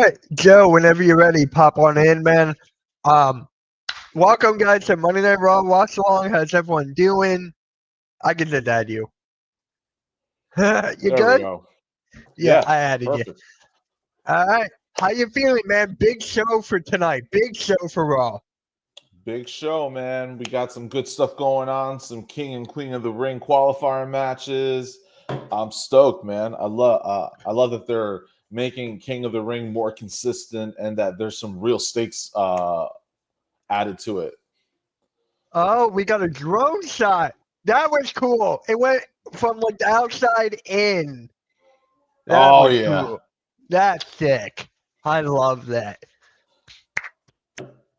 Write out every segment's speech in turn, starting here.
right, Joe, whenever you're ready, pop on in, man. Um, Welcome, guys, to Monday Night Raw Watch Along. How's everyone doing? I can just add you. You There we good? go. Yeah, Yeah, I added you. perfect. All right. How you feeling, man? Big show for tonight. Big show for Raw. Big show, man. We got some good stuff going on. Some King and Queen of the Ring qualifier matches. I'm stoked, man. I love that they're making King of the Ring more consistent and that there's some real stakes added to it. Oh, we got a drone shot. That was cool. It went from like the outside in. That Oh was yeah. cool. That's sick. I love that.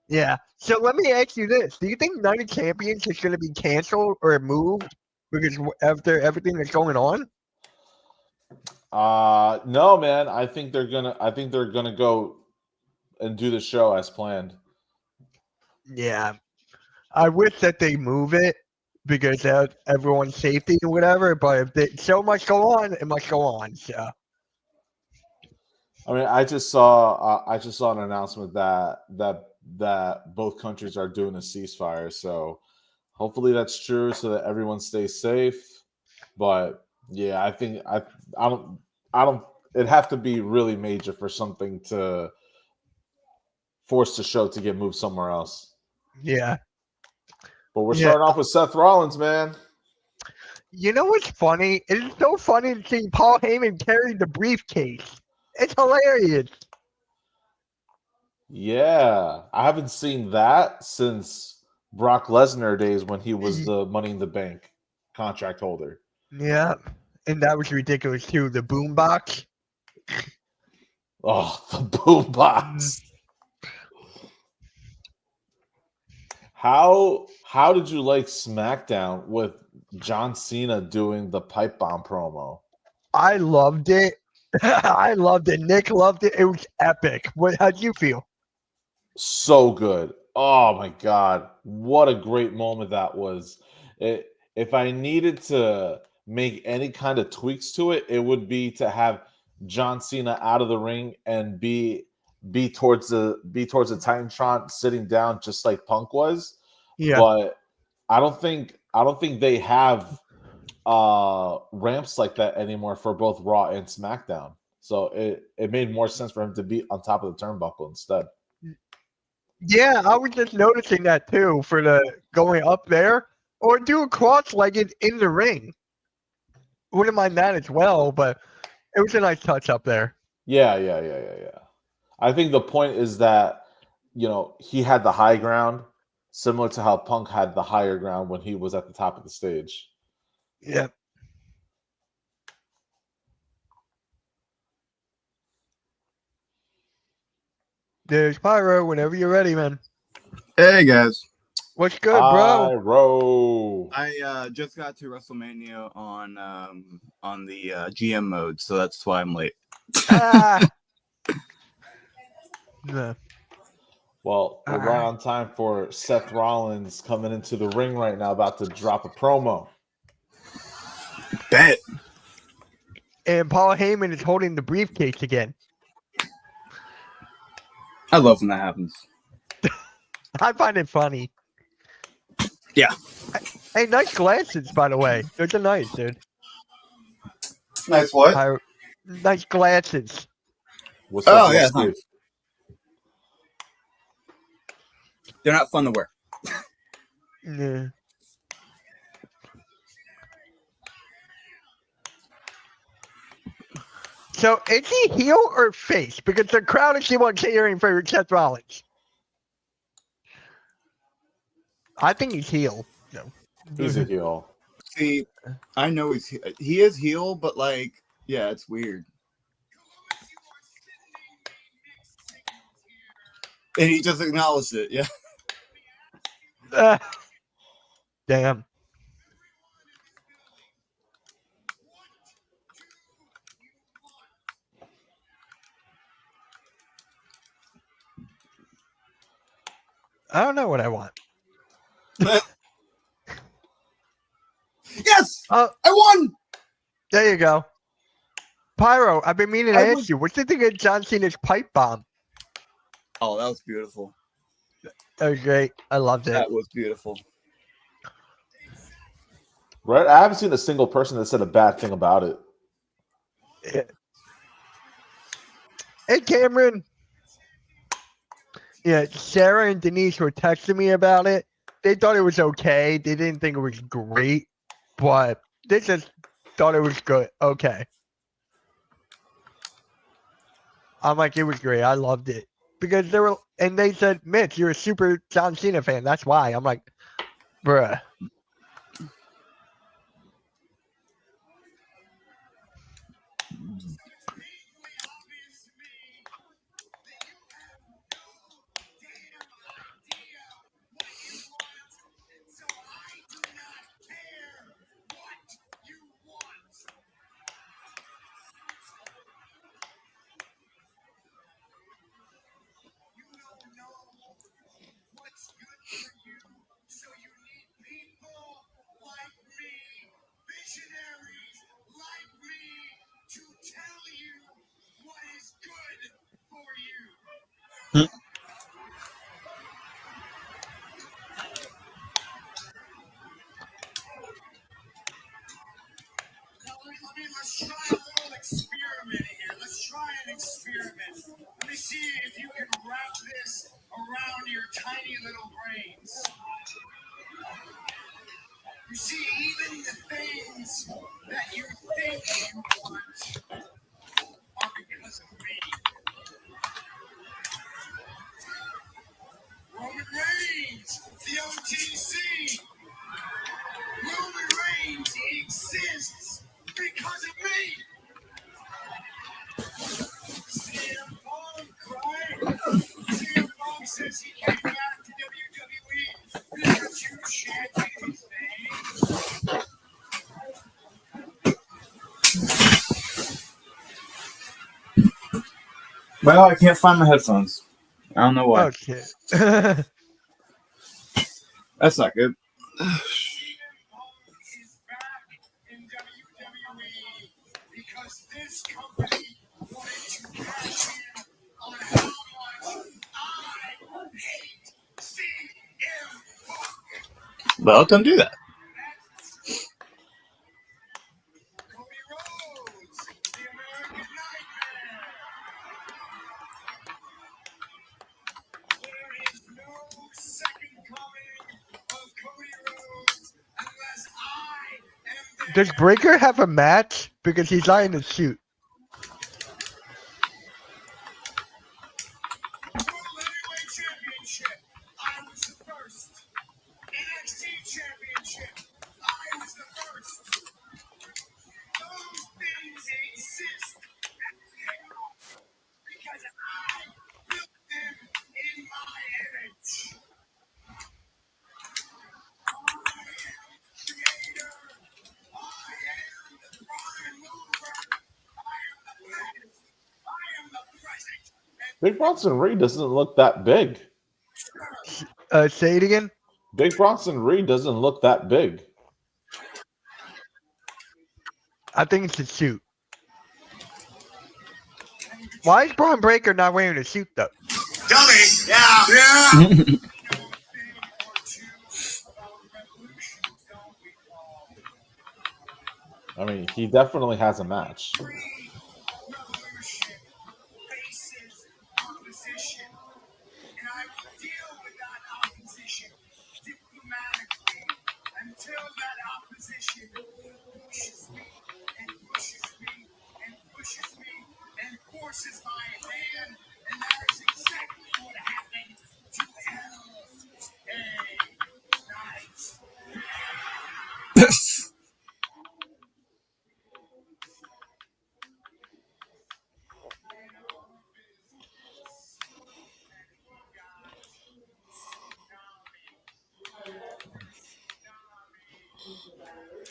Yeah. So let me ask you this: do you think Night of Champions is going to be canceled or moved because after everything that's going on? No, man. I think they're gonna go and do the show as planned. Yeah. I wish that they move it because of everyone's safety and whatever. But if the show must go on, it must go on. So I mean, I just saw an announcement that both countries are doing a ceasefire. So hopefully that's true, so that everyone stays safe. But yeah, I don't. It'd have to be really major for something to force the show to get moved somewhere else. yeah. But we're Yeah. starting off with Seth Rollins, man. You know what's funny? It's so funny to see Paul Heyman carry the briefcase. It's hilarious. Yeah, I haven't seen that since Brock Lesnar days when he was the Money in the Bank contract holder. Yeah. And that was ridiculous too. The boombox. Oh, the boombox. How did you like SmackDown with John Cena doing the pipe bomb promo? I loved it. I loved it. Nick loved it. It was epic. How'd you feel? So good. Oh my god, what a great moment that was. If I needed to make any kind of tweaks to it, it would be to have John Cena out of the ring and be towards the Titantron sitting down just like Punk was. Yeah. But I don't think they have ramps like that anymore for both Raw and SmackDown. So it made more sense for him to be on top of the turnbuckle instead. Yeah, I was just noticing that too for the going up there or do a cross-legged in the ring. Wouldn't mind that as well, but it was a nice touch up there. Yeah. I think the point is that he had the high ground, similar to how Punk had the higher ground when he was at the top of the stage. Yeah. There's Pyro whenever you're ready, man. Hey guys, What's good, bro? Pyro. I just got to WrestleMania on the GM mode, so that's why I'm late. Ah. Yeah. Well, we're right on time for Seth Rollins coming into the ring right now, about to drop a promo. Bet. And Paul Heyman is holding the briefcase again. I love when that happens. I find it funny. Yeah. Hey, nice glasses, by the way. Those are nice, dude. Nice what? Nice glasses. What's up, yeah, Steve? thanks. They're not fun to wear. Yeah. So, is he heel or face? Because the crowd is the one cheering for Seth Rollins. I think he's heel. No. He's a heel. See, I know he is heel, but like, yeah, it's weird. And he just acknowledged it, yeah. Damn. I don't know what I want. Yes! Oh, I won! there you go. Pyro, I've been meaning to ask you, what's the thing of John Cena's pipe bomb? Oh, that was beautiful. That was great. I loved it. That was beautiful. Right? I haven't seen a single person that said a bad thing about it. Hey, Cameron. Yeah, Sarah and Denise were texting me about it. They thought it was okay. They didn't think it was great, but they just thought it was good. Okay. I'm like, it was great. I loved it. Because they said, Mitch, you're a super John Cena fan. That's why. I'm like, bruh. Let's try a little experiment here. Let's try an experiment. Let me see if you can wrap this around your tiny little brains. You see, even the things that you think you want are because of me. Roman Reigns, the OTC. Roman Reigns exists because of me. CM Punk, right? CM Punk says he came back to WWE because you chanted his name. Well, I can't find my headphones. I don't know why. Oh, shit. That's not good. CM Punk is back in WWE because this company wanted to cash in on how much I hate CM Punk. Well, don't do that. Cody Rhodes, the American Nightmare. There is no second coming of Cody Rhodes unless I am there. Does Breaker have a match? Because he's not in a suit. World Heavyweight Championship, I was the first. NXT Championship, I was the first. Those things exist because I built them in my image. I am the creator. I am the prime mover. I am the past. I am the present. Big Bronson Reed doesn't look that big. Say it again. Big Bronson Reed doesn't look that big. I think it's a suit. Why is Braun Breaker not wearing a suit, though? Dummy. Yeah. Yeah. I mean, he definitely has a match. Revolution faces opposition, and I will deal with that opposition diplomatically until that opposition pushes me and pushes me and pushes me and forces my hand, and that is exactly what happened to LA Knight.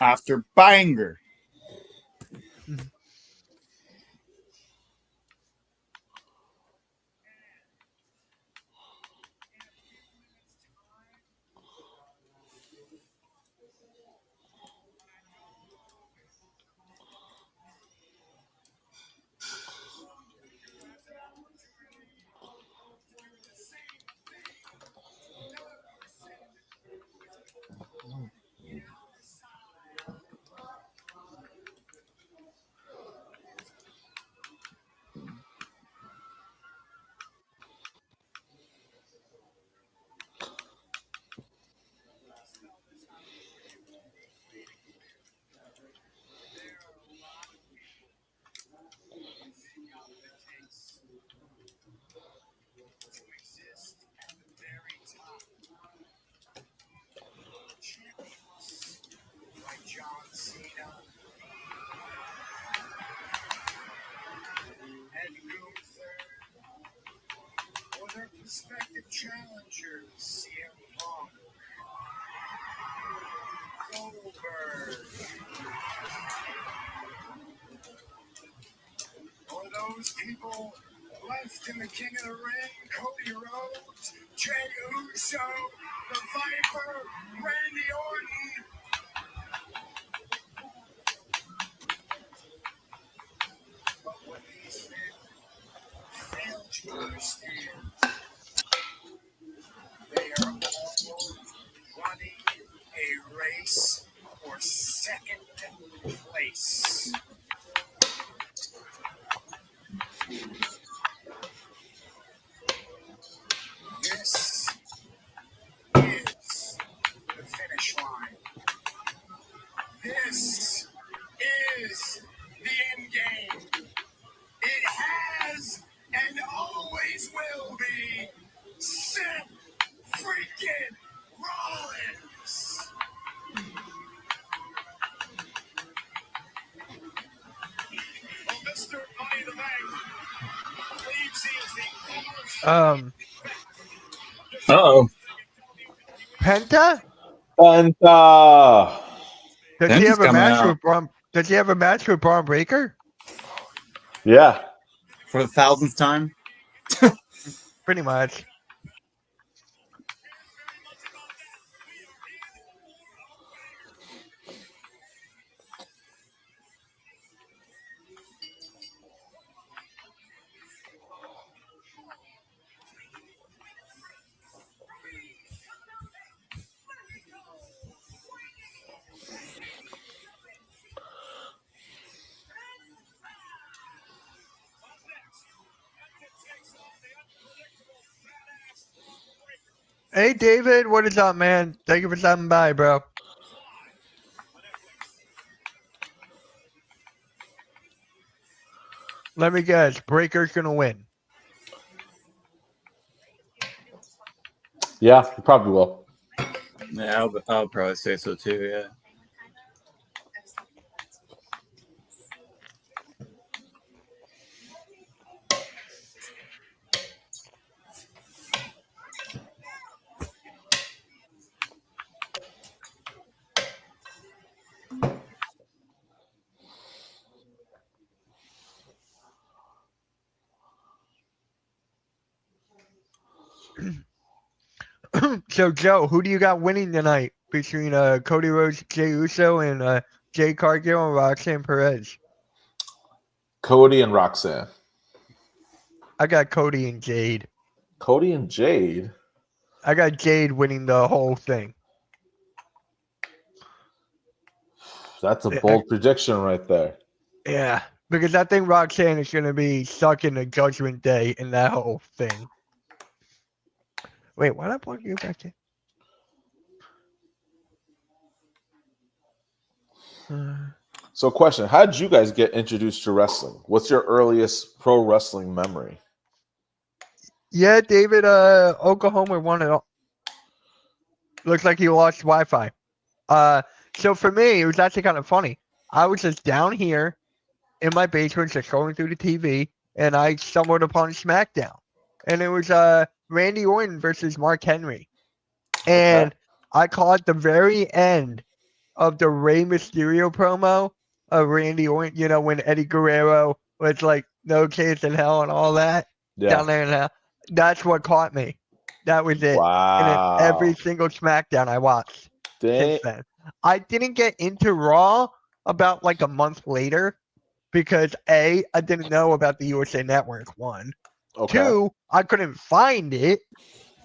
After banger. prospective challengers, CM Punk, Goldberg, or those people left in the King of the Ring, Cody Rhodes, Jey Uso, the Viper, Randy Orton. But what these fail to understand, they are all running a race for second place. This is the finish line. This is the end game. It has and always will be Seth freaking Rollins. Well, Mr. Money in the Bank believes he is the Uh-oh. Penta? And Does he Penta's have a coming match out. with Braun? Does he have a match with Braun Breaker? yeah, For the 1000th time? Pretty much. Hey, David, what is up, man? Thank you for stopping by, bro. Let me guess. Breaker's going to win. yeah, he probably will. Yeah, I'll probably say so too, yeah. So, Joe, who do you got winning tonight between Cody Rhodes, Jey Uso, and Jay Cargill and Roxanne Perez? Cody and Roxanne. I got Cody and Jade. Cody and Jade. I got Jade winning the whole thing. That's a bold prediction right there. Yeah, because I think Roxanne is going to be stuck in the Judgment Day in that whole thing. Wait, why did I plug you back in? So, question: how did you guys get introduced to wrestling? What's your earliest pro wrestling memory? Yeah, David, Oklahoma won it all. Looks like he lost Wi-Fi. So for me, it was actually kind of funny. I was just down here in my basement, just going through the TV, and I stumbled upon SmackDown, and it was Randy Orton versus Mark Henry, and Okay. I caught the very end of the Rey Mysterio promo of Randy Orton. You know, when Eddie Guerrero was like, "No chance in hell" and all that down Yeah. there in hell. That's what caught me. That was it. And then Wow. every single SmackDown I watched since then. I didn't get into Raw about like a month later because A, I didn't know about the USA Network, one. Okay. Two, I couldn't find it.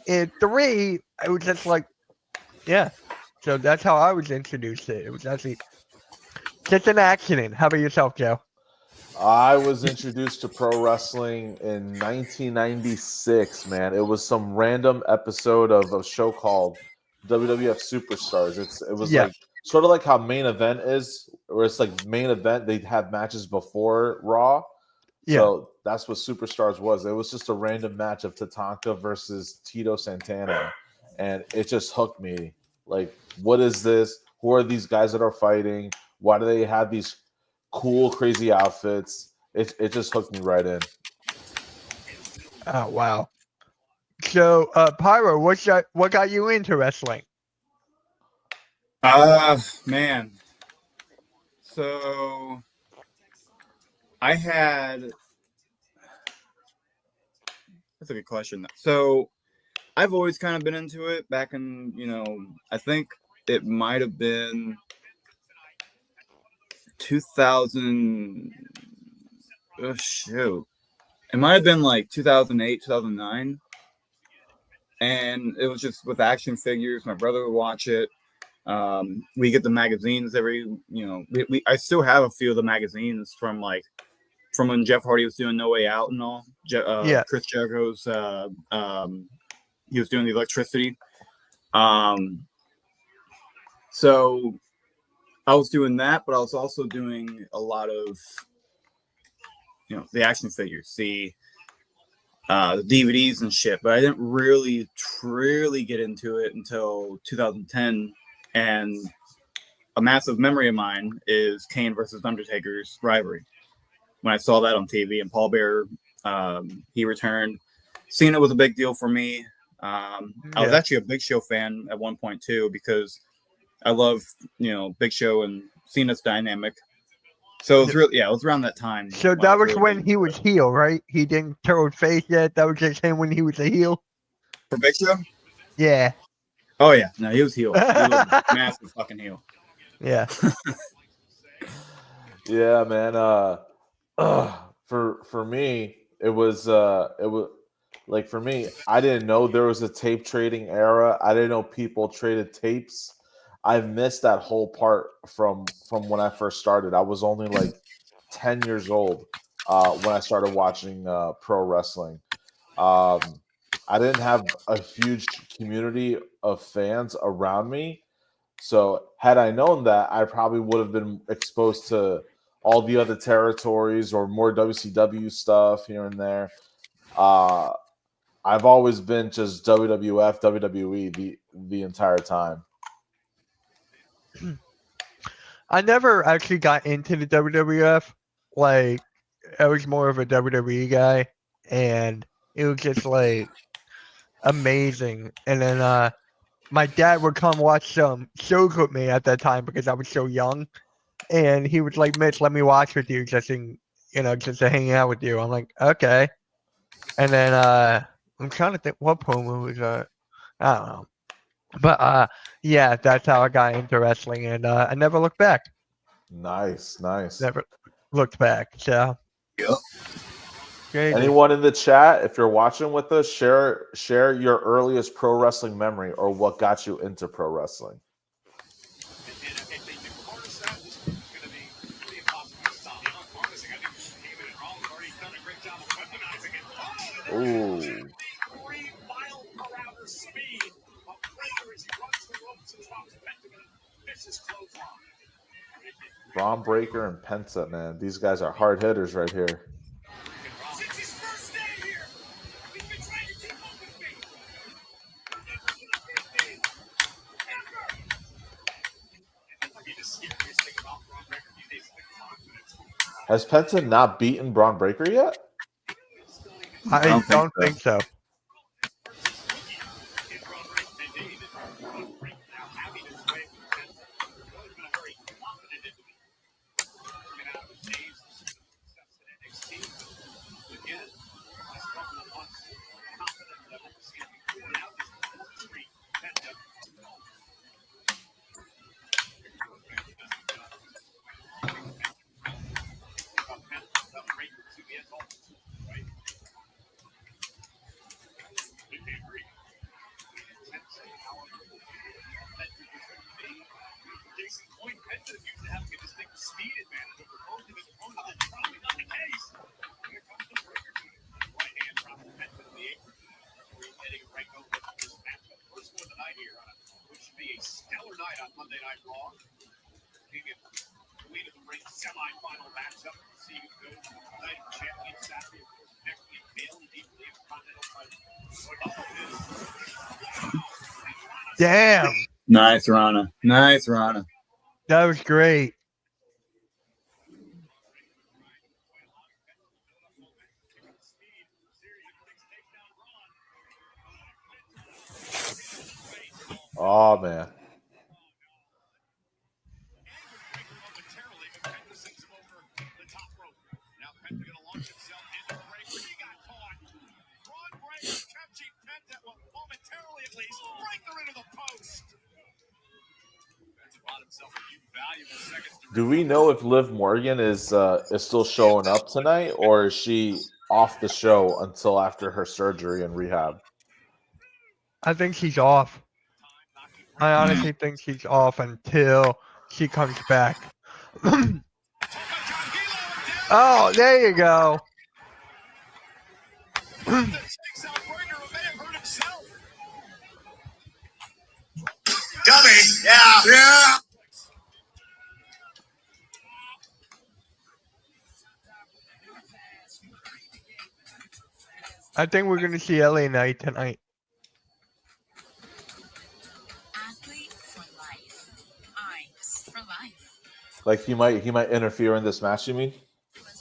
And three, it was just like, yeah. So that's how I was introduced to it. It was actually just an accident. How about yourself, Joe? I was introduced to pro wrestling in 1996, man. It was some random episode of a show called WWF Superstars. It was Yeah. like sort of like how Main Event is, where it's like Main Event, they'd have matches before Raw. Yeah. So that's what Superstars was. It was just a random match of Tatanka versus Tito Santana. And it just hooked me. Like, what is this? Who are these guys that are fighting? Why do they have these cool, crazy outfits? It just hooked me right in. Oh, wow. So, Pyro, what got you into wrestling? Man. So I had. That's a good question. So I've always kind of been into it. Back in, I think it might have been 2000. Oh shoot! It might have been like 2008, 2009, and it was just with action figures. My brother would watch it. We get the magazines every, I still have a few of the magazines from when Jeff Hardy was doing No Way Out and all. Yeah. Chris Jericho's, he was doing the electricity. So I was doing that, but I was also doing a lot of, the action figures, the DVDs and shit. But I didn't really, truly get into it until 2010. And a massive memory of mine is Kane versus Undertaker's rivalry. When I saw that on TV and Paul Bearer, he returned. Cena was a big deal for me. I was actually a Big Show fan at one point too, because I love, Big Show and Cena's dynamic. So it was really, it was around that time. So that was when he was heel, right? He didn't turn face yet. That was just him when he was a heel. For Big Show? Yeah. Oh yeah, no, he was heel. He was a massive fucking heel. Yeah. Yeah, man. For me, it was like, for me, I didn't know there was a tape trading era. I didn't know people traded tapes. I missed that whole part from when I first started. I was only like 10 years old when I started watching pro wrestling. I didn't have a huge community of fans around me. So had I known that, I probably would have been exposed to all the other territories or more WCW stuff here and there. I've always been just WWF, WWE the entire time. I never actually got into the WWF. Like, I was more of a WWE guy, and it was just like amazing. And then my dad would come watch some shows with me at that time because I was so young, and he was like, "Mitch, let me watch with you, just to hang out with you." I'm like, "Okay." And then I'm trying to think what promo was that. I don't know, but yeah, that's how I got into wrestling, and I never looked back. Nice. Never looked back. So Yep. crazy. Anyone in the chat, if you're watching with us, share your earliest pro wrestling memory or what got you into pro wrestling. Ooh. Braun Breaker and Penta, man. These guys are hard hitters right here. Has Penta not beaten Braun Breaker yet? I don't think so. Damn, Nice, Rana. Nice, Rana. that was great. Oh man. Do we know if Liv Morgan is still showing up tonight, or is she off the show until after her surgery and rehab? I think she's off. I honestly think she's off until she comes back. Oh, there you go. Dummy. Yeah. Yeah. I think we're gonna see LA Knight tonight. Athlete for life. Eyes for life. Like he might interfere in this match, you mean?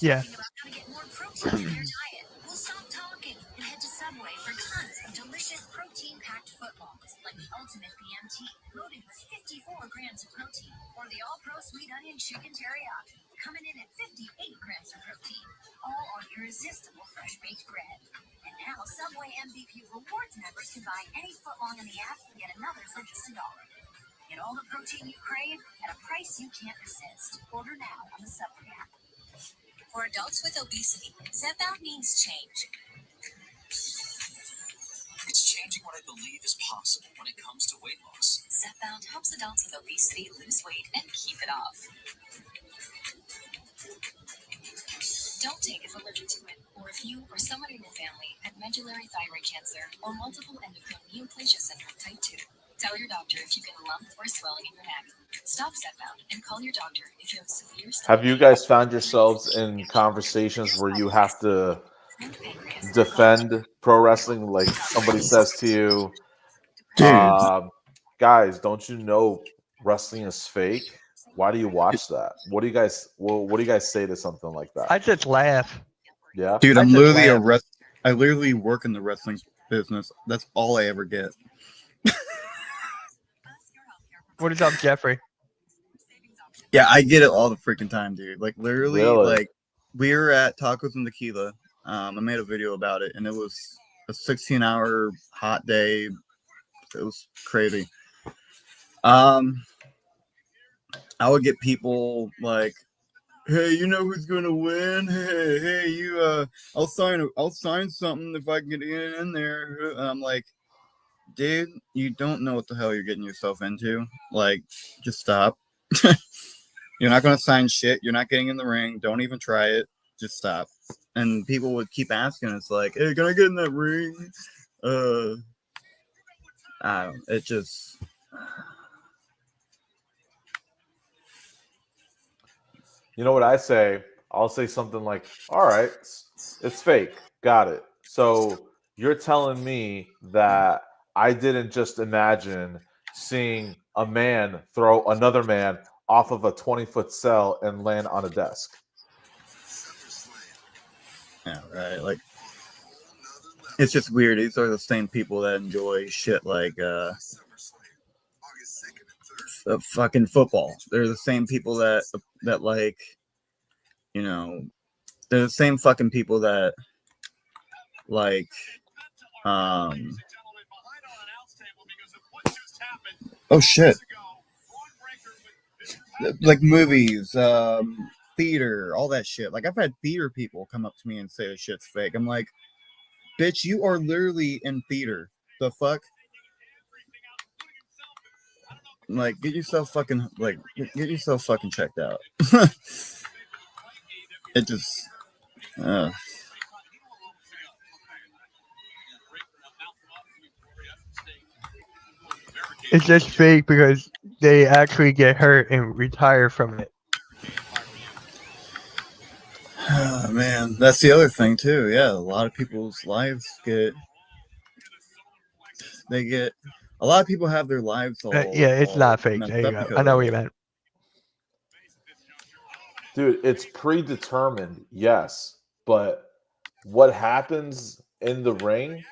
Yeah. Talking about how to get more protein in your diet. We'll stop talking and head to Subway for tons of delicious protein-packed footlongs like the Ultimate BMT, loaded with 54 grams of protein, or the All-Pro Sweet Onion Chicken Teriyaki, coming in at 58 grams of protein, all on irresistible fresh-baked bread. And now Subway MVP Rewards members can buy any footlong in the app and get another for just $1. Get all the protein you crave at a price you can't resist. Order now on the Subway app. For adults with obesity, Zepbound means change. It's changing what I believe is possible when it comes to weight loss. Zepbound helps adults with obesity lose weight and keep it off. Don't take if allergic to it, or if you or someone in your family had medullary thyroid cancer or multiple endocrine neoplasia syndrome type 2. Tell your doctor if you get a lump or swelling in your neck. Stop Zepbound and call your doctor if you have severe stomach Have you guys found yourselves in conversations where you have to defend pro wrestling? Like somebody says to you, guys, don't you know wrestling is fake? Why do you watch that? What do you guys say to something like that? I just laugh. Yeah, Dude, I I'm just literally laugh. I literally work in the wrestling business. That's all I ever get. What is up, Jeffrey? Yeah, I get it all the freaking time, dude. Like literally, Really? like we were at Tacos and Tequila. I made a video about it, and it was a 16-hour hot day. It was crazy. I would get people like, "Hey, you know who's gonna win? Hey, you, I'll sign something if I can get in there." And I'm like, dude, you don't know what the hell you're getting yourself into. Like, just stop. You're not gonna sign shit. You're not getting in the ring. Don't even try it. Just stop. And people would keep asking. It's like, hey, can I get in that ring? I don't. It just. You know what I say? I'll say something like, all right, it's fake. Got it. So you're telling me that I didn't just imagine seeing a man throw another man off of a 20-foot cell and land on a desk. Yeah, right. Like, it's just weird. These are the same people that enjoy shit like fucking football. They're the same people that like, you know, they're the same fucking people that like oh shit, like movies, theater, all that shit. Like I've had theater people come up to me and say this shit's fake. I'm like, bitch, you are literally in theater. The fuck? Like, get yourself fucking checked out. It just It's just fake because they actually get hurt and retire from it. oh, man, that's the other thing too. Yeah, a lot of people's lives a lot of people have their lives all Yeah, it's all not fake. messed There you up go. because I know of what you it. meant. Dude, it's predetermined, yes, but what happens in the ring,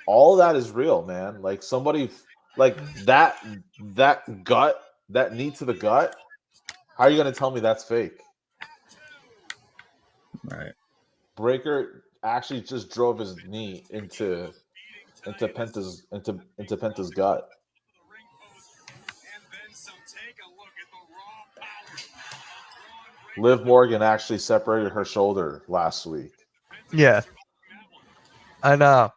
all that is real, man. Like somebody Like that gut, that knee to the gut. How are you gonna tell me that's fake? Right. Breaker actually just drove his knee into Penta's gut. Liv Morgan actually separated her shoulder last week. Yeah. And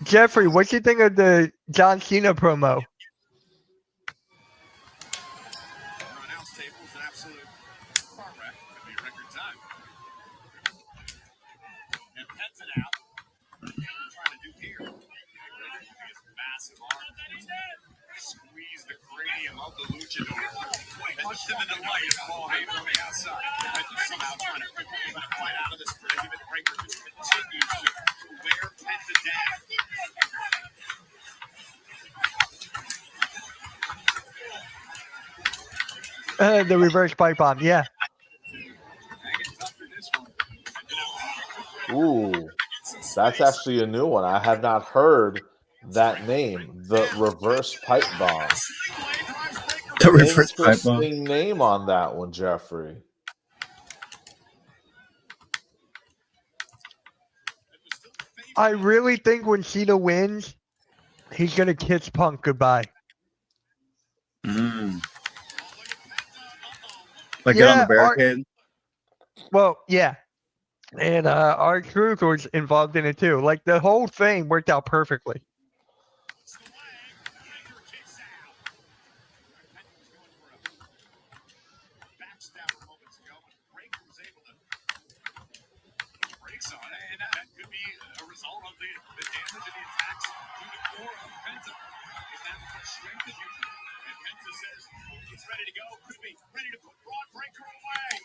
Jeffrey, what do you think of the John Cena promo? Squeeze the cranium of the luchador. Much to the delight of Paul Heyman on the outside. Somehow trying to fight out of this predicament. Breaker just continues to wear Penta down. The reverse pipe bomb. Yeah. Ooh, that's actually a new one. I have not heard that name. The reverse pipe bomb. The reverse pipe bomb. Interesting name on that one, Jeffrey. I really think when Cena wins, he's gonna kiss Punk goodbye. Like get on the barricade. Well, yeah. And our Cruz was involved in it too. Like the whole thing worked out perfectly. Ready to go, could be ready to put Braun Breaker away.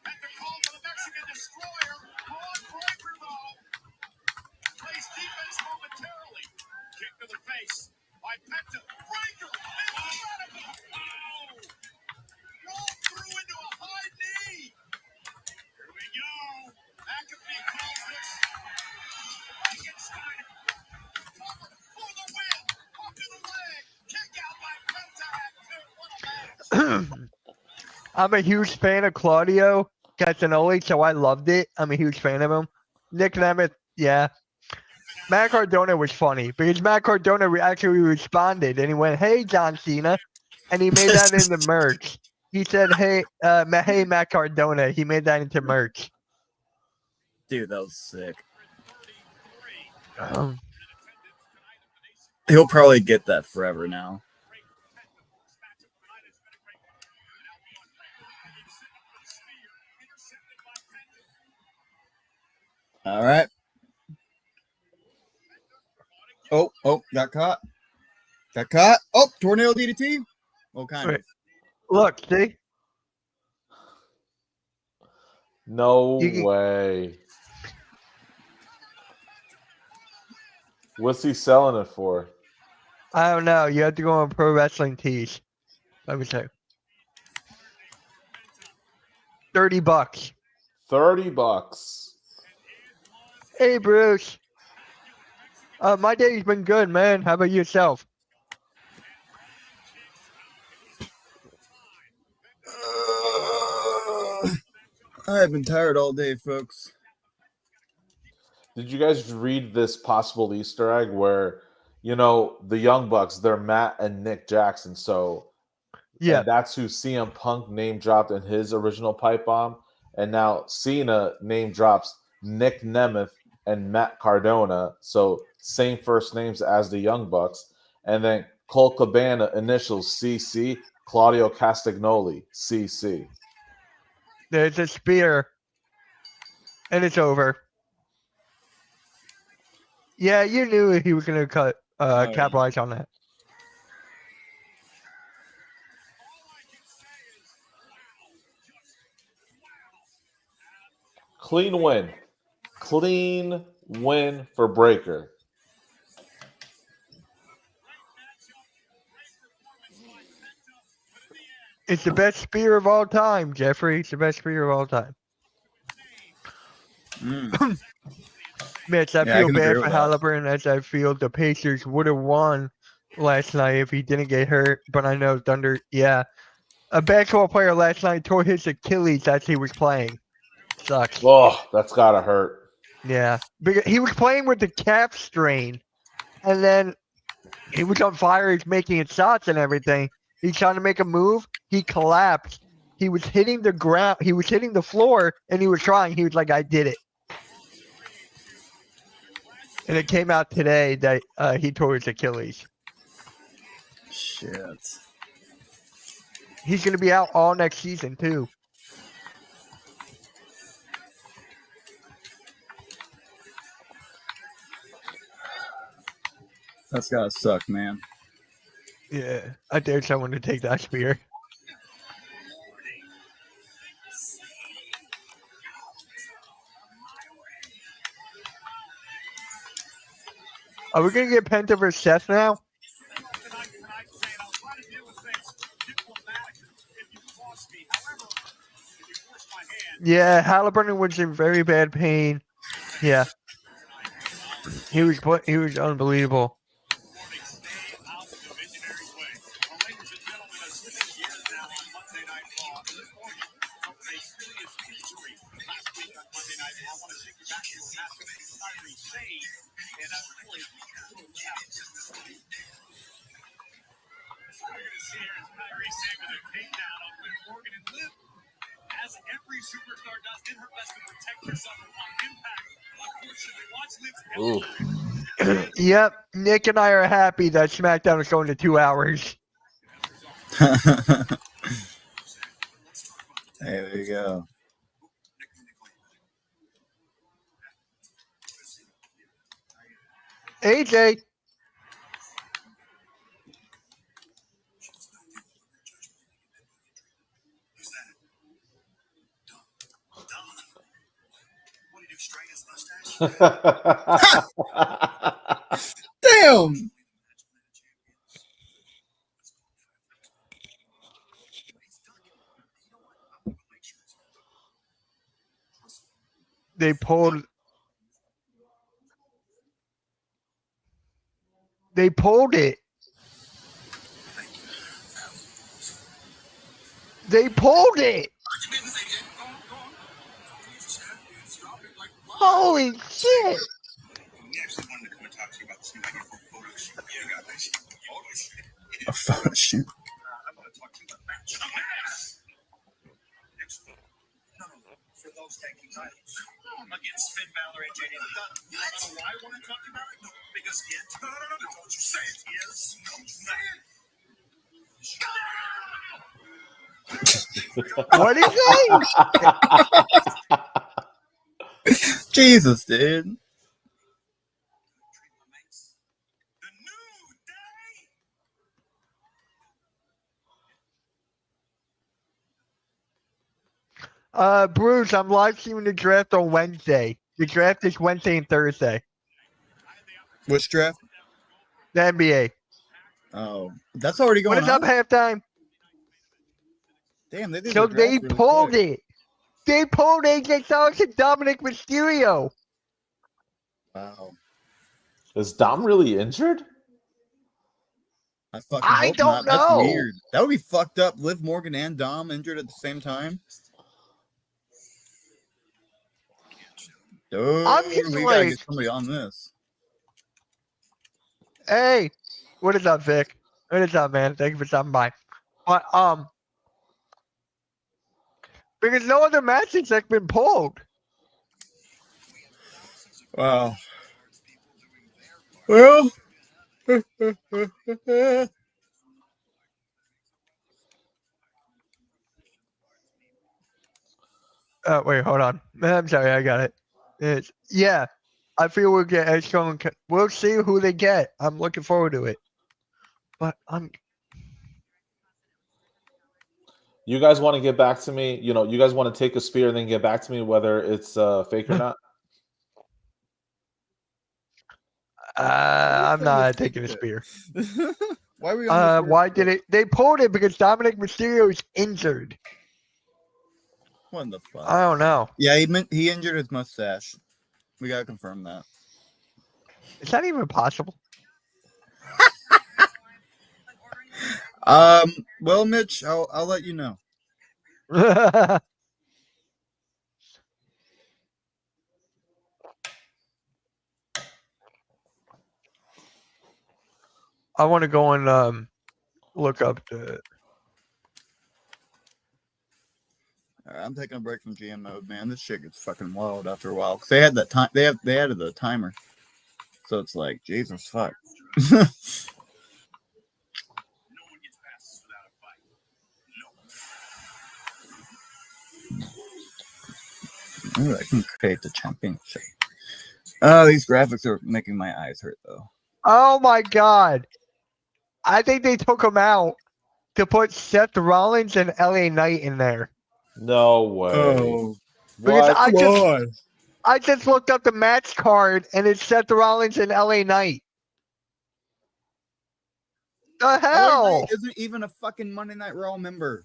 At the call for the Mexican Destroyer, Braun Breaker though plays defense momentarily. Kick to the face by Penta. Breaker, incredible! Oh! Rolled through into a high knee. Here we go. McAfee calls this. Frankenstein. Cover for the win. Up to the leg. Kick out by Penta at 2. I'm a huge fan of Claudio Castagnoli, so I loved it. I'm a huge fan of him. Nick Nemeth, yeah. Matt Cardona was funny because Matt Cardona actually responded and he went, "Hey, John Cena," and he made that into merch. He said, "Hey, hey, Matt Cardona." He made that into merch. Dude, that was sick. Um, He'll probably get that forever now. All right. Oh, got caught. Got caught. Oh, tornado DDT. Oh, kind of. Look, see? No way. What's he selling it for? I don't know. You have to go on Pro Wrestling Tees. Let me say. $30. $30. Hey, Bruce. My day's been good, man. How about yourself? I've been tired all day, folks. Did you guys read this possible Easter egg where, you know, the Young Bucks, they're Matt and Nick Jackson. So yeah, and that's who CM Punk name dropped in his original pipe bomb. And now Cena name drops Nick Nemeth and Matt Cardona. So same first names as the Young Bucks. And then Colt Cabana initials CC, Claudio Castagnoli, CC. there's a spear. And it's over. Yeah, you knew he was going to capitalize on that. Clean win. Clean win for Breaker. It's the best spear of all time, Jeffrey. It's the best spear of all time. Mitch, I Yeah, I feel can bad agree for with that. Halliburton as I feel the Pacers would have won last night if he didn't get hurt. But I know Thunder, yeah. A basketball player last night tore his Achilles as he was playing. Sucks. Oh, that's gotta hurt. Yeah. Because he was playing with the calf strain. And then he was on fire. He's making shots and everything. He's trying to make a move. He collapsed. He was hitting the ground. He was hitting the floor, and he was trying. He was like, I did it. And it came out today that he tore his Achilles. Shit. He's going to be out all next season, too. That's gotta suck, man. Yeah. I dare someone to take that spear. Are we going to get Penta versus Seth now? Yeah, Halliburton was in very bad pain. Yeah. He was unbelievable. As every superstar does, did her best to protect herself on impact. Unfortunately, watch Liv. Yep, Nick and I are happy that SmackDown is going to 2 hours. Hey, there you go. AJ. Damn. They pulled it. They pulled it. Holy shit. A photo shoot. For those tag team titles against Finn Balor and JD. Why I want to talk about it? Because no, don't you say it is. What is it? Jesus, dude. Bruce, I'm live streaming the draft on Wednesday. The draft is Wednesday and Thursday. Which draft? The NBA. Oh, that's already going What is up, on. halftime? Damn, they did. So the they draft really pulled quick. it. They pulled AJ Styles and Dominic Mysterio. Wow. Is Dom really injured? I fucking I hope don't not. That's know. weird. That would be fucked up. Liv Morgan and Dom injured at the same time. Dude, I'm just we gotta like- get somebody on this. Hey, what is up, Vic? What is up, man? Thank you for stopping by. But because no other matches have been pulled. Wow. Well. Wait, hold on. I'm sorry, I got it. Yeah, I feel we'll get a strong. We'll see who they get. I'm looking forward to it. But You guys want to get back to me? You know, you guys want to take a spear and then get back to me whether it's fake or not? I'm not taking a spear. Why are we on this Why did it? They pulled it because Dominic Mysterio is injured. What the fuck? I don't know. Yeah, he injured his mustache. We gotta confirm that. Is that even possible? Well, Mitch, I'll let you know. I want to go and look up the. All right, I'm taking a break from GM mode, man. This shit gets fucking wild after a while. 'Cause they had that time. They added the timer, so it's like Jesus fuck. No one gets past us without a fight. No. Ooh, I can create the championship. Oh, these graphics are making my eyes hurt though. Oh my god! I think they took him out to put Seth Rollins and LA Knight in there. No way. Oh, Because What? I just looked up the match card and it's Seth Rollins and LA Knight. The LA hell! Knight isn't even a fucking Monday Night Raw member.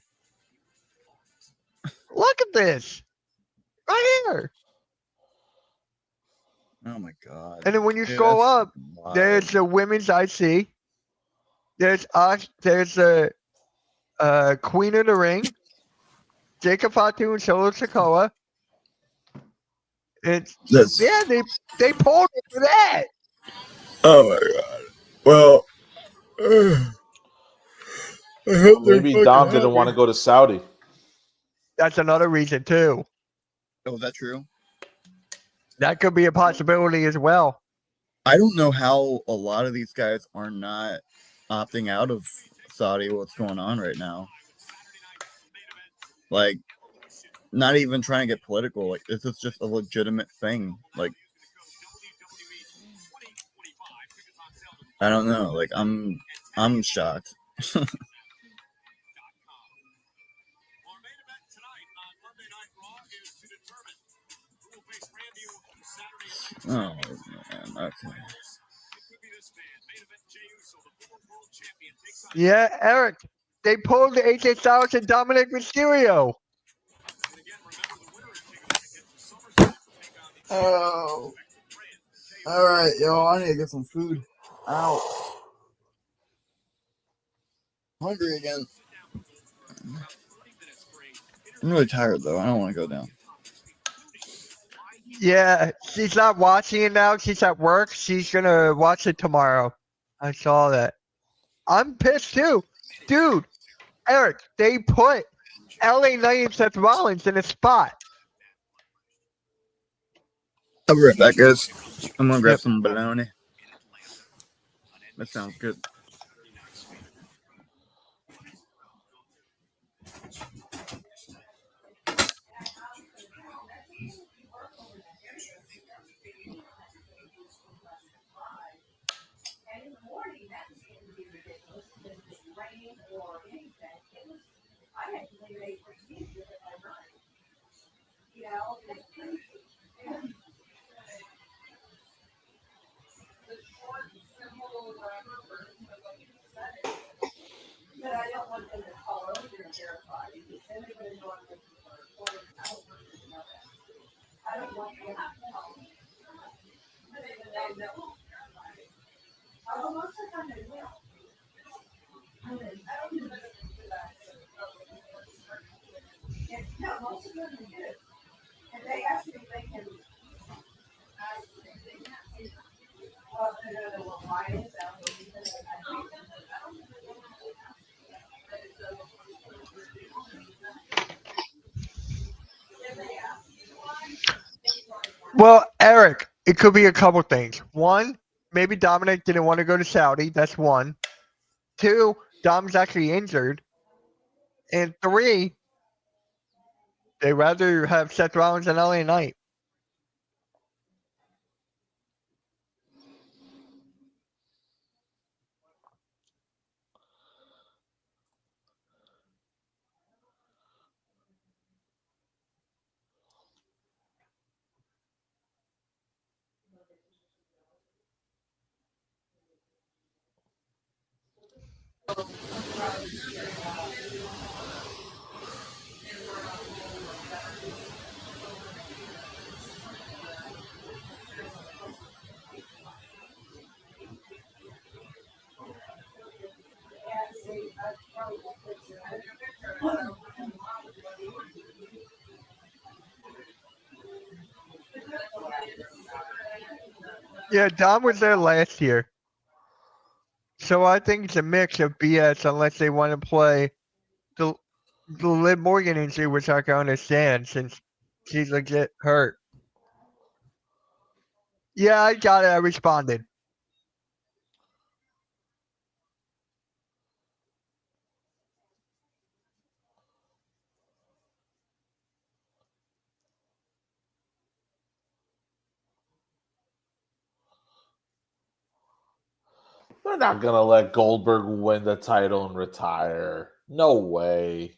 Look at this. Right here. Oh my god. And then when you Dude, scroll that's up, fucking wild. there's the women's IC. There's us. There's the Queen of the Ring. Jacob Fatu and Solo Sikoa. That's- Yeah, they pulled it for that. Oh my god. Well, I hope they're Maybe fucking Dom didn't happy. want to go to Saudi. That's another reason too. Oh, is that true? That could be a possibility as well. I don't know how a lot of these guys are not opting out of Saudi. What's going on right now? Like, not even trying to get political. Like, this is just a legitimate thing. Like, I don't know. Like, I'm shocked. Oh man, okay. Yeah, Eric. They pulled the AJ Styles and Dominic Mysterio. Oh. All right, yo, I need to get some food. Ow. Hungry again. I'm really tired though. I don't want to go down. Yeah, she's not watching it now. She's at work. She's gonna watch it tomorrow. I saw that. I'm pissed too, dude. Eric, they put LA Knight and Seth Rollins in a spot. I'll be right back, guys. I'm gonna grab Yep. some bologna. That sounds good. Well, Eric, it could be a couple things. One, maybe Dominic didn't want to go to Saudi. That's one. Two, Dom's actually injured. And three, they rather have Seth Rollins and LA Knight. Yeah, Dom was there last year. So I think it's a mix of BS unless they want to play the Liv Morgan injury, which I can understand since she's legit hurt. Yeah, I got it. I responded. They're not gonna let Goldberg win the title and retire. No way.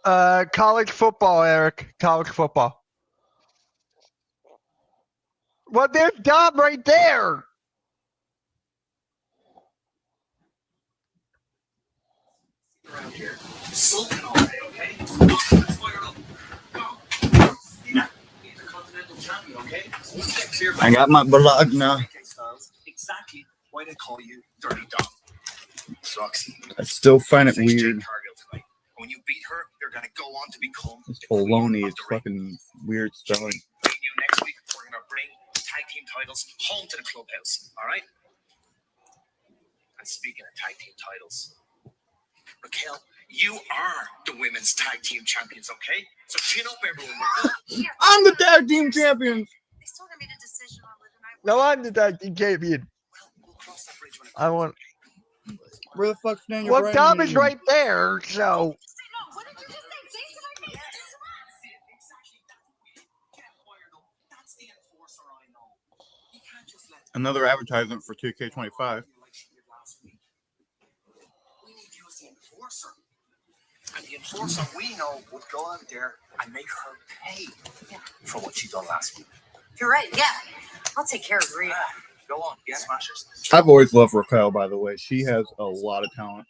College football, Eric. College football. Well, there's Dom right there. Around here. Sulking already, okay? Let's fire up. Go. Intercontinental champion, okay? I got my blood now. Exactly why they call you Dirty Dom. Roxy. I still find it Face weird. Jade Cargill tonight. When you beat her, you're gonna go on to become This the queen baloney of is the ring. fucking weird spelling. Meet you next week. We're gonna bring tag team titles home to the clubhouse. All right. And speaking of tag team titles, Raquel, you are the women's tag team champions. Okay, so chin up, everyone. I'm the tag team champion. They still haven't made a decision on Liv and I. No, I'm the tag team champion. We'll cross that bridge when it I comes. want. Where the fuck's Daniel Well, Bryan? Dom is mean? right there, so. No, what did you just say? Say it to my face. That's the enforcer I know. You can't just let Another advertisement for 2K25. you like she did last week. We need you as the enforcer. And the enforcer we know would go out there and make her pay for what she done last week. You're right. Yeah, I'll take care of Rhea. Go on, yeah, smashers. I've always loved Raquel, by the way. She has a lot of talent.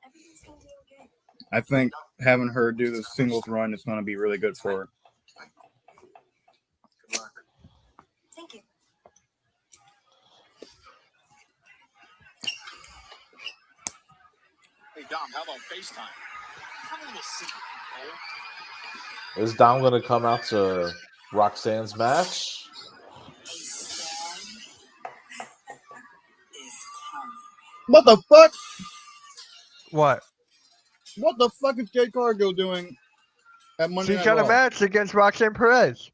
Everything's gonna be okay. I think having her do the singles run is going to be really good for her. Good luck. Thank you. Hey Dom, how about FaceTime? Have a little secret control. Is Dom gonna come out to Roxanne's match? What the fuck? What? What the fuck is Jade Cargill doing at Monday She's Night got a Raw? match against Roxanne Perez.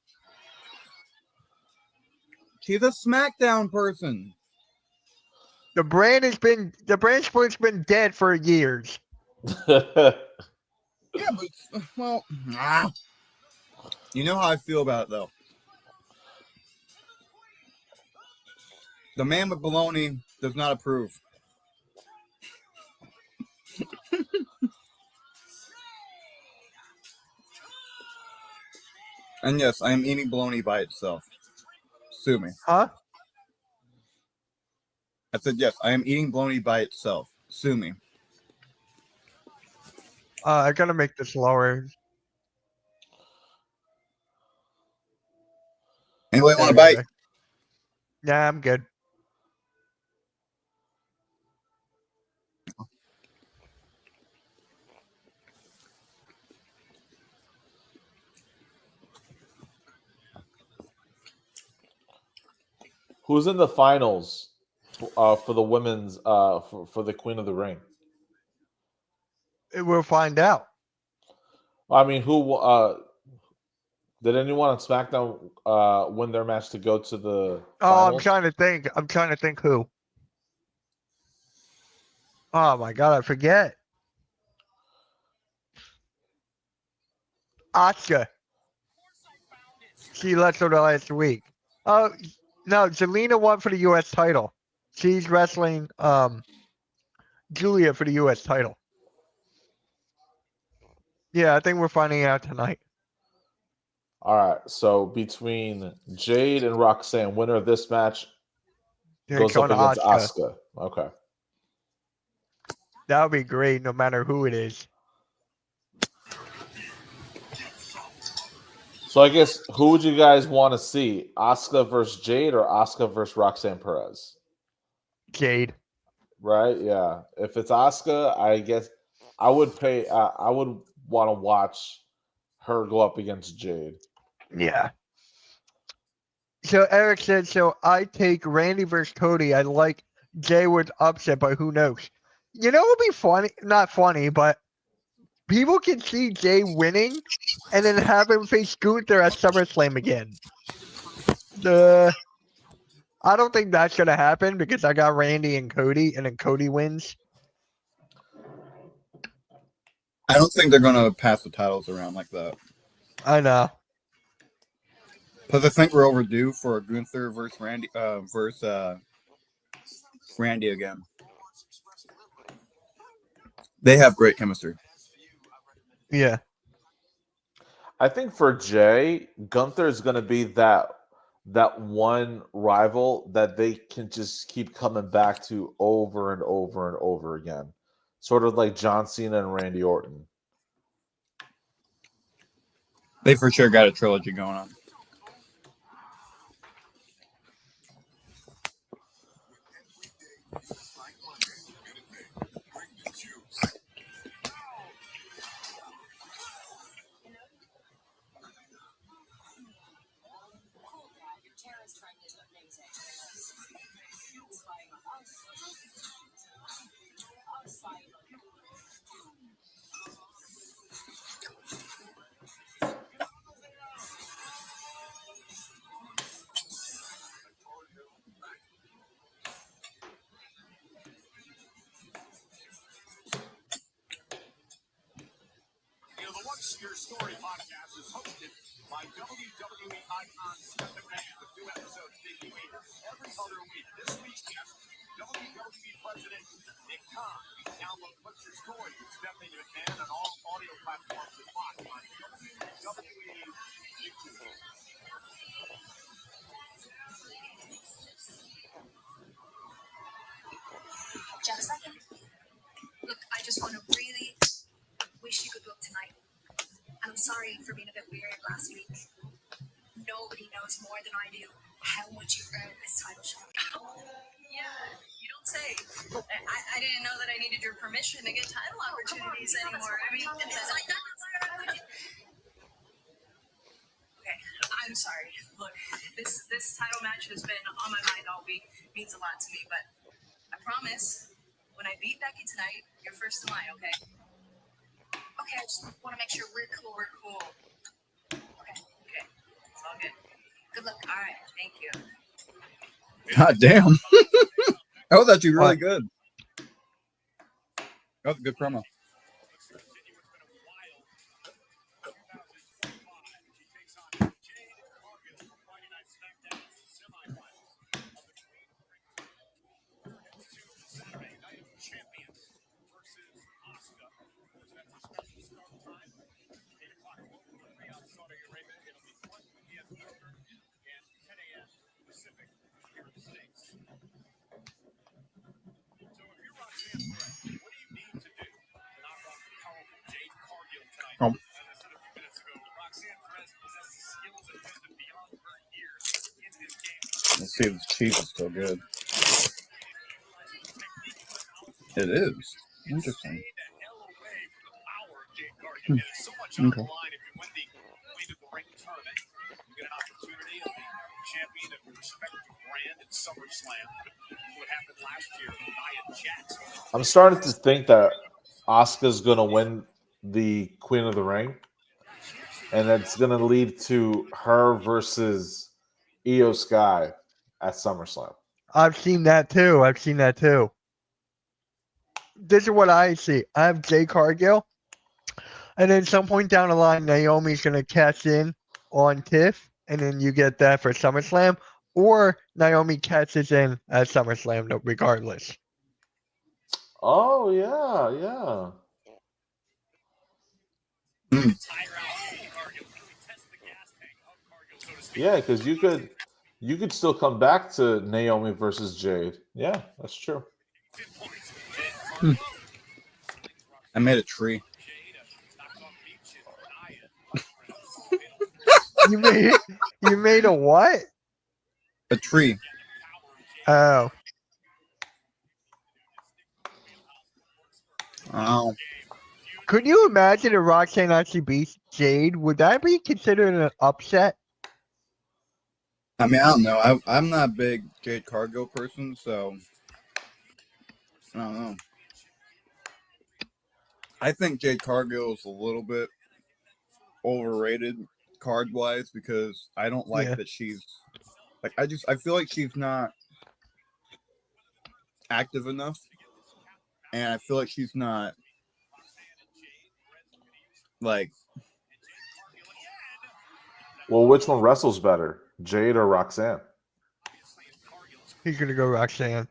She's a SmackDown person. The brand split's been dead for years. Yeah, but well, you know how I feel about it though. The man with baloney does not approve. And yes, I am eating bologna by itself. Sue me. Huh? I said yes, I am eating bologna by itself. Sue me. I gotta make this lower. Anybody want a bite? Nah, I'm good. Who's in the finals for the women's for the Queen of the Ring? We'll find out. I mean, who did anyone on SmackDown win their match to go to the Oh, finals? I'm trying to think who. Oh my god, I forget. Asuka. She left her last week. Oh no, Zelina won for the U.S. title. She's wrestling Julia for the U.S. title. Yeah, I think we're finding out tonight. All right, so between Jade and Roxanne, winner of this match They're goes up going to against Asuka. Asuka. Okay. That would be great, no matter who it is. So I guess who would you guys want to see? Asuka versus Jade or Asuka versus Roxanne Perez? Jade. Right? Yeah. If it's Asuka, I guess I would pay. I would want to watch her go up against Jade. Yeah. So Eric said, so I take Randy versus Cody. I like Jay would upset, but who knows? You know, it would be funny, not funny, but people can see Jay winning and then have him face Gunther at SummerSlam again. I don't think that's going to happen because I got Randy and Cody, and then Cody wins. I don't think they're gonna pass the titles around like that. I know. Because I think we're overdue for Gunther versus Randy again. They have great chemistry. Yeah. I think for Jay, Gunther is going to be that one rival that they can just keep coming back to over and over and over again, sort of like John Cena and Randy Orton. They for sure got a trilogy going on. The What's Your Story podcast is hosted by WWE icon Steph McMahon, with new episodes debuting every other week. This week's guest, WWE President Nick Khan. Download What's Your Story with Stephanie McMahon on all audio platforms and watch on WWE YouTube. Just a second. Look, I just want to really wish you good luck tonight. I'm sorry for being a bit weird last week. Nobody knows more than I do how much you've earned this title shot. Yeah, you don't say. I didn't know that I needed your permission to get title opportunities anymore. I mean, it's like that. Okay, I'm sorry. Look, this title match has been on my mind all week. It means a lot to me, but I promise, when I beat Becky tonight, you're first in line, okay? Okay, I just want to make sure we're cool. We're cool. Okay. It's all good. Good luck. All right. Thank you. God damn. That was actually really good. That was a good promo. Oh. Let's see if this cheese is still good. It is. Interesting. Okay. I'm starting to think that Asuka's going to win the Queen of the Ring, and it's going to lead to her versus Io Sky at SummerSlam. I've seen that too. This is what I see. I have Jay Cargill, and then some point down the line, Naomi's going to cash in on Tiff, and then you get that for SummerSlam, or Naomi catches in at SummerSlam, regardless. Oh, yeah. Yeah, because you could still come back to Naomi versus Jade. Yeah, that's true. I made a tree. You made a what? A tree. Oh, Oh, could you imagine if Roxanne actually beats Jade? Would that be considered an upset? I mean, I don't know. I'm not a big Jade Cargill person, so I don't know. I think Jade Cargill is a little bit overrated card wise because I don't like Yeah. that she's like I feel like she's not active enough, and I feel like she's not like Well, which one wrestles better, Jade or Roxanne? He's gonna go Roxanne.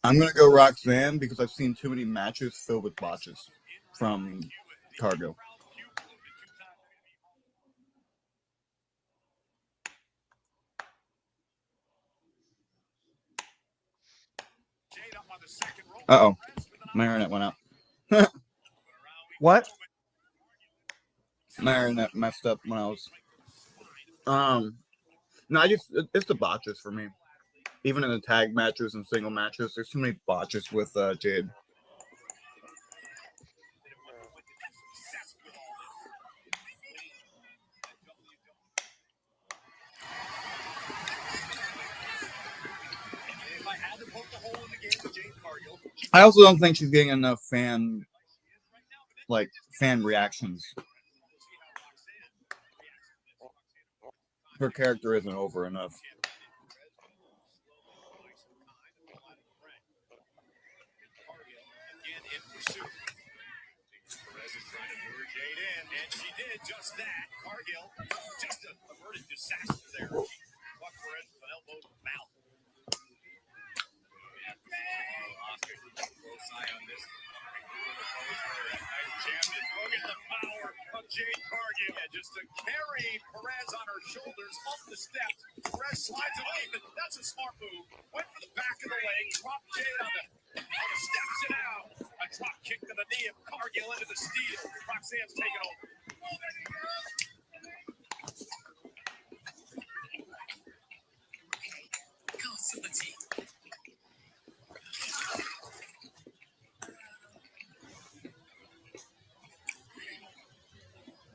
I'm gonna go Roxanne because I've seen too many matches filled with botches from Cargill. Uh-oh. My internet went out. What? My internet messed up when I was no, it's the botches for me. Even in the tag matches and single matches, there's too many botches with Jade. I also don't think she's getting enough fan reactions. Her character isn't over enough. And she did just that. Cargill just averted disaster there. Buck Perez with an elbow to the mouth. Oscar close eye on this. Champion, look at the power of Jade Cargill. Yeah, just to carry Perez on her shoulders up the steps. Perez slides away, but that's a smart move. Went for the back of the leg, dropped Jade on the steps and out. A drop kick to the knee of Cargill into the steel. Roxanne's taking over. Goes to the team.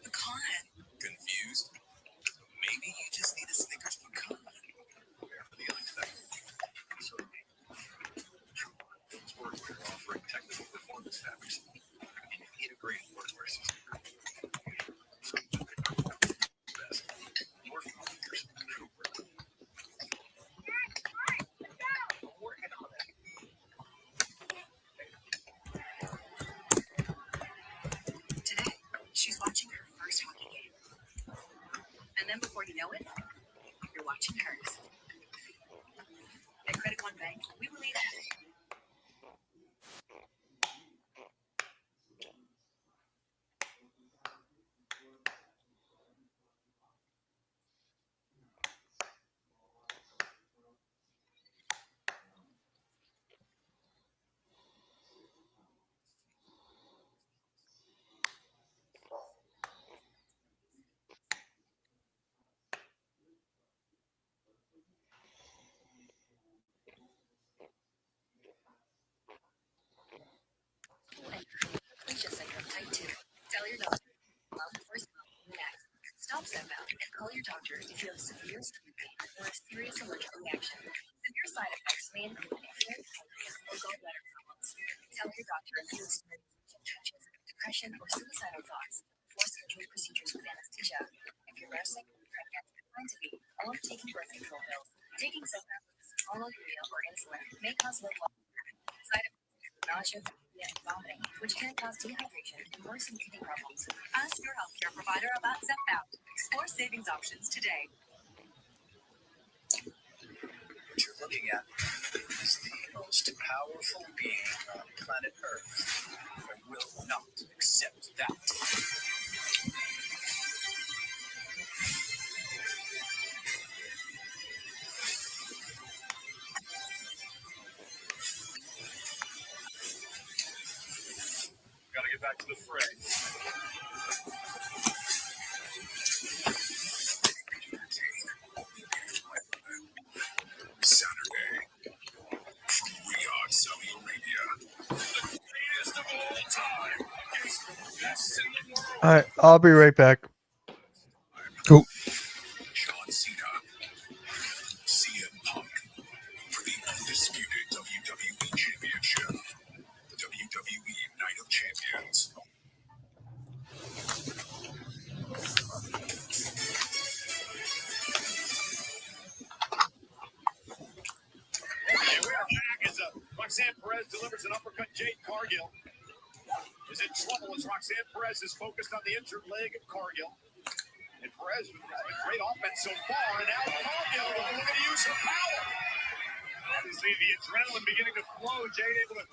Pecan. Confused? Maybe you just need a Snickers pecan. Prepare for the unexpected. We're offering technical performance fabrics and integrated workwear system. Best. Work on yours. Working on it. Today, she's watching her first hockey game. And then before you know it, you're watching hers. At Credit One Bank, we believe that. Just syndrome type 2. Tell your doctor about the first next. Stop setback and call your doctor if you have severe stomach pain or a serious allergic reaction. Severe side effects may include impaired pancreas or gallbladder problems. Tell your doctor if you experience tensions, depression, or suicidal thoughts. For scheduled procedures with anesthesia. If you're nursing, pregnant, plan to be, or taking birth control pills, taking setback with urea or insulin may cause low blood pressure. Side effects: nausea, and vomiting, which can cause dehydration and worsen kidney problems. Ask your healthcare provider about Zepbound. Explore savings options today. What you're looking at is the most powerful being on planet Earth. I will not accept that. Gotta get back to the fray. All right, I'll be right back. Cool. John Cena, CM Punk for the undisputed WWE Championship, WWE Night of Champions. And we are back as Roxanne Perez delivers an uppercut. Jade Cargill is in trouble as Roxanne Perez is focused on the injured leg of Cargill. And Perez has been great offense so far, and now Cargill looking to use her power. Obviously, the adrenaline beginning to flow. Jade able to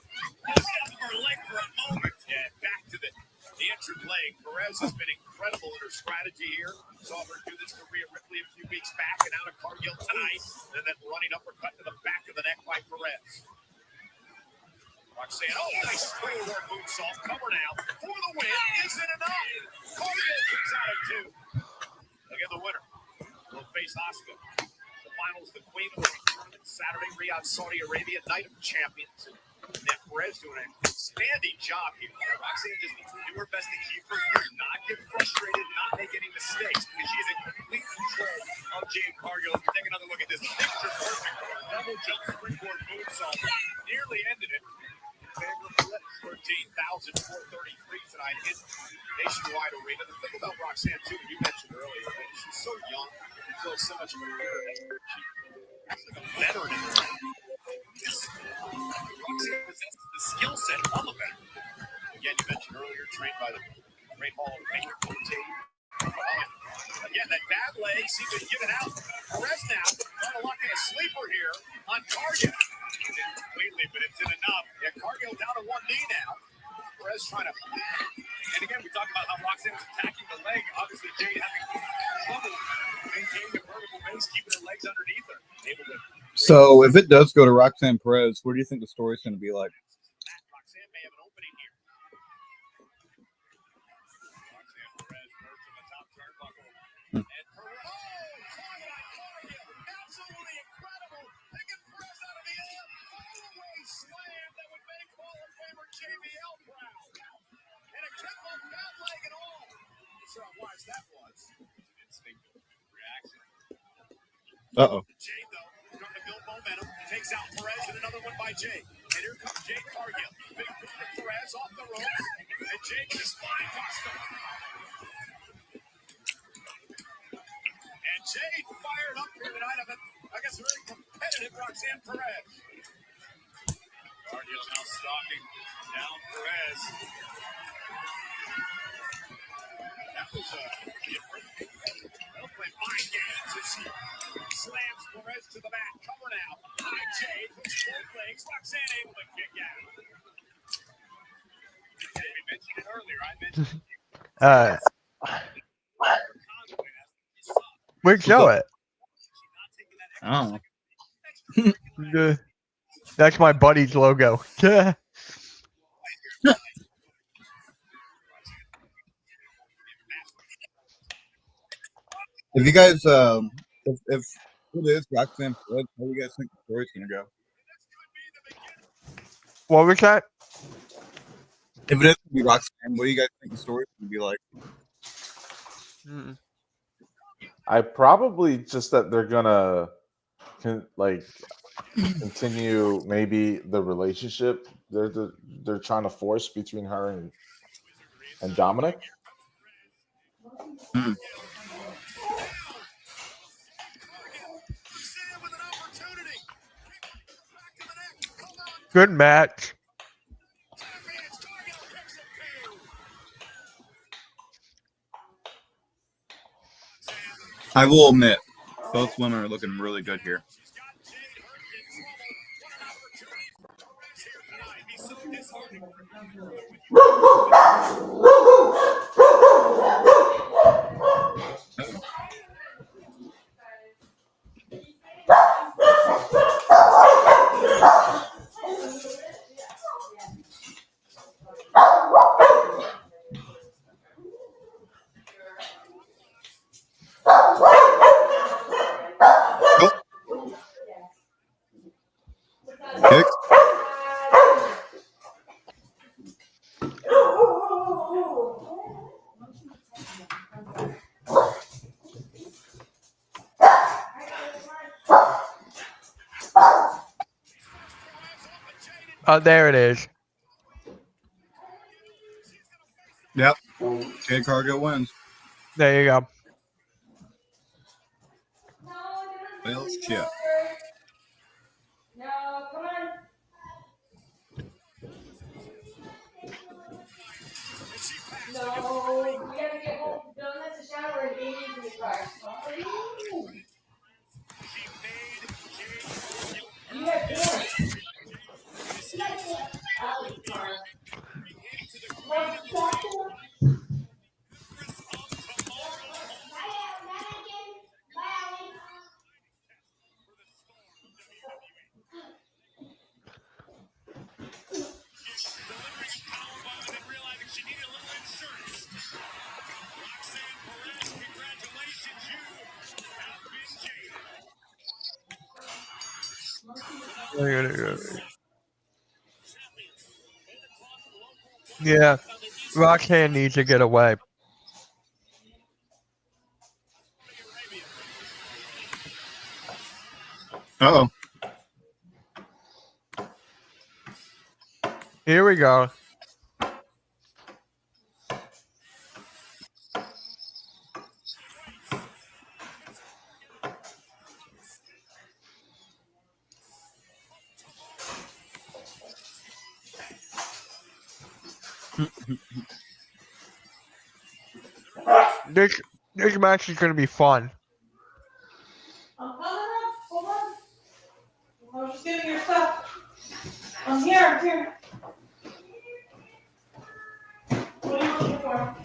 just up her leg for a moment. Yeah, back to the injured leg. Perez has been incredible in her strategy here. Saw her do this to Rhea Ripley a few weeks back, and out of Cargill tonight. And then running uppercut to the back of the neck by Perez. Roxanne, nice forward moonsault. Cover now for the win. Isn't enough. Cargill comes out at 2. Again, the winner will face Asuka. The finals, the Queen of the Tournament, Saturday, Riyadh, Saudi Arabia, Night of Champions. Net Perez doing an outstanding job here. Roxanne just needs to do her best to keep her here, not get frustrated, not make any mistakes, because she is in complete control of Jade Cargill. Take another look at this picture perfect double jump springboard moonsault. Nearly ended it. Favor for 13,433 tonight in Nationwide Arena. The thing about Roxanne, too, you mentioned earlier, that she's so young and feels so much of a she's like a veteran in the ring. Roxanne possesses the skill set of a veteran. Again, you mentioned earlier, trained by the Great Hall of Famer, again, that bad leg seems to be given out. Perez now trying to lock in a sleeper here on Cargill. Didn't completely, but it's in enough. Yeah, Cargill down to one knee now. Perez trying to. And again, we talked about how Roxanne was attacking the leg. Obviously, Jade having trouble maintaining a vertical base, keeping her legs underneath her. So, if it does go to Roxanne Perez, what do you think the story's going to be like? Roxanne may have an opening here. Roxanne Perez perched on the top turnbuckle. And Perez. Absolutely incredible. Taking Perez out of the air. Fallaway slam that would make Hall of Famer JBL proud. And a kick off that leg and all. I'm sure how wise that was. Instinctive reaction. Uh-oh. Jade, though, trying to build momentum. Takes out Perez and another one by Jade. And here comes Jade Cargill. Big move to Perez off the ropes. And Jade is flying custom. And Jade fired up here tonight. I guess very competitive Roxanne Perez. Cargill now stalking down Perez. That was different. They'll play mind games as she slams Perez to the mat. Cover now. High Jade with short legs. Roxanne able to kick out. We mentioned it earlier. I mentioned Where'd show it? Oh. That's my buddy's logo. If you guys, if it is Roxanne Perez, how do you guys think the story's going to go? What was that? If it is going to be Roxanne, what do you guys think the story's going to be like? I probably just that they're gonna continue maybe the relationship they're trying to force between her and Dominic. Good match. I will admit, both women are looking really good here. Oh, there it is. Yep. Jade Cargill wins. There you go. Well, shit. No, come on. No, we gotta get home. Dylan has to shower and Amy's in the car. Sorry. You have Dylan. Allie's car. Yeah, Roxanne needs to get away. Uh-oh. Here we go. This match is gonna be fun. I'm coming up. Hold on. I was just getting your stuff. I'm here. I'm here. What are you looking for?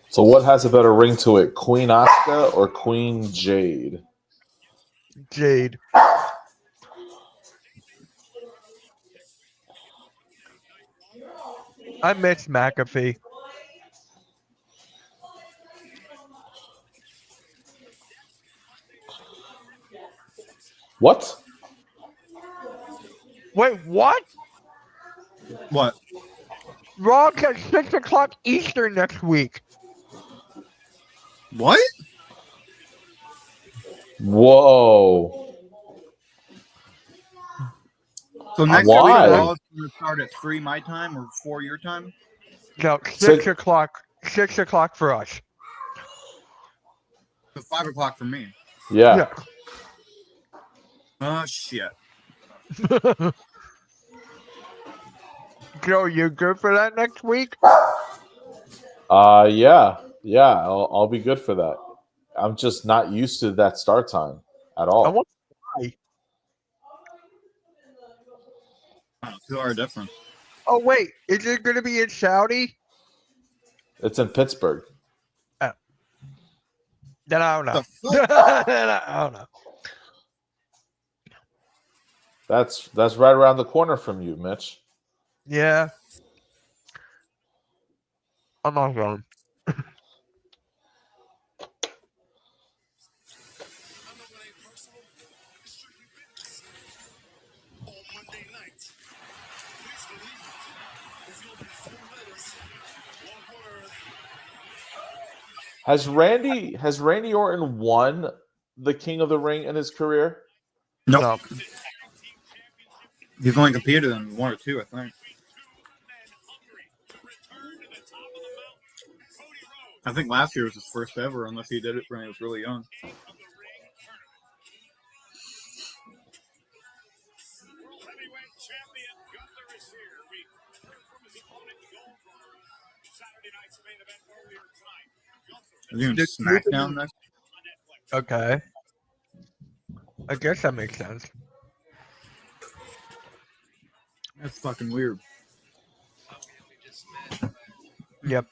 So what has a better ring to it, Queen Asuka or Queen Jade? Jade. I miss McAfee. What? Wait, what? What? Raw's at 6 o'clock Eastern next week. What? Whoa. So next Why? week, Raw is going to start at 3 my time or 4 your time? No, 6 o'clock. 6 o'clock for us. So 5 o'clock for me. Yeah. Oh, shit. Joe, you good for that next week? Yeah. I'll be good for that. I'm just not used to that start time at all. I want why. 2 hour difference. Oh wait, is it going to be in Saudi? It's in Pittsburgh. Oh. Then I don't know. Then I don't know. That's right around the corner from you, Mitch. Yeah. I'm not going. Has Randy Orton won the King of the Ring in his career? Nope. No. He's only competed in 1 or 2, I think. I think last year was his first ever, unless he did it when he was really young. Are you doing SmackDown next? Okay. I guess that makes sense. That's fucking weird. Yep.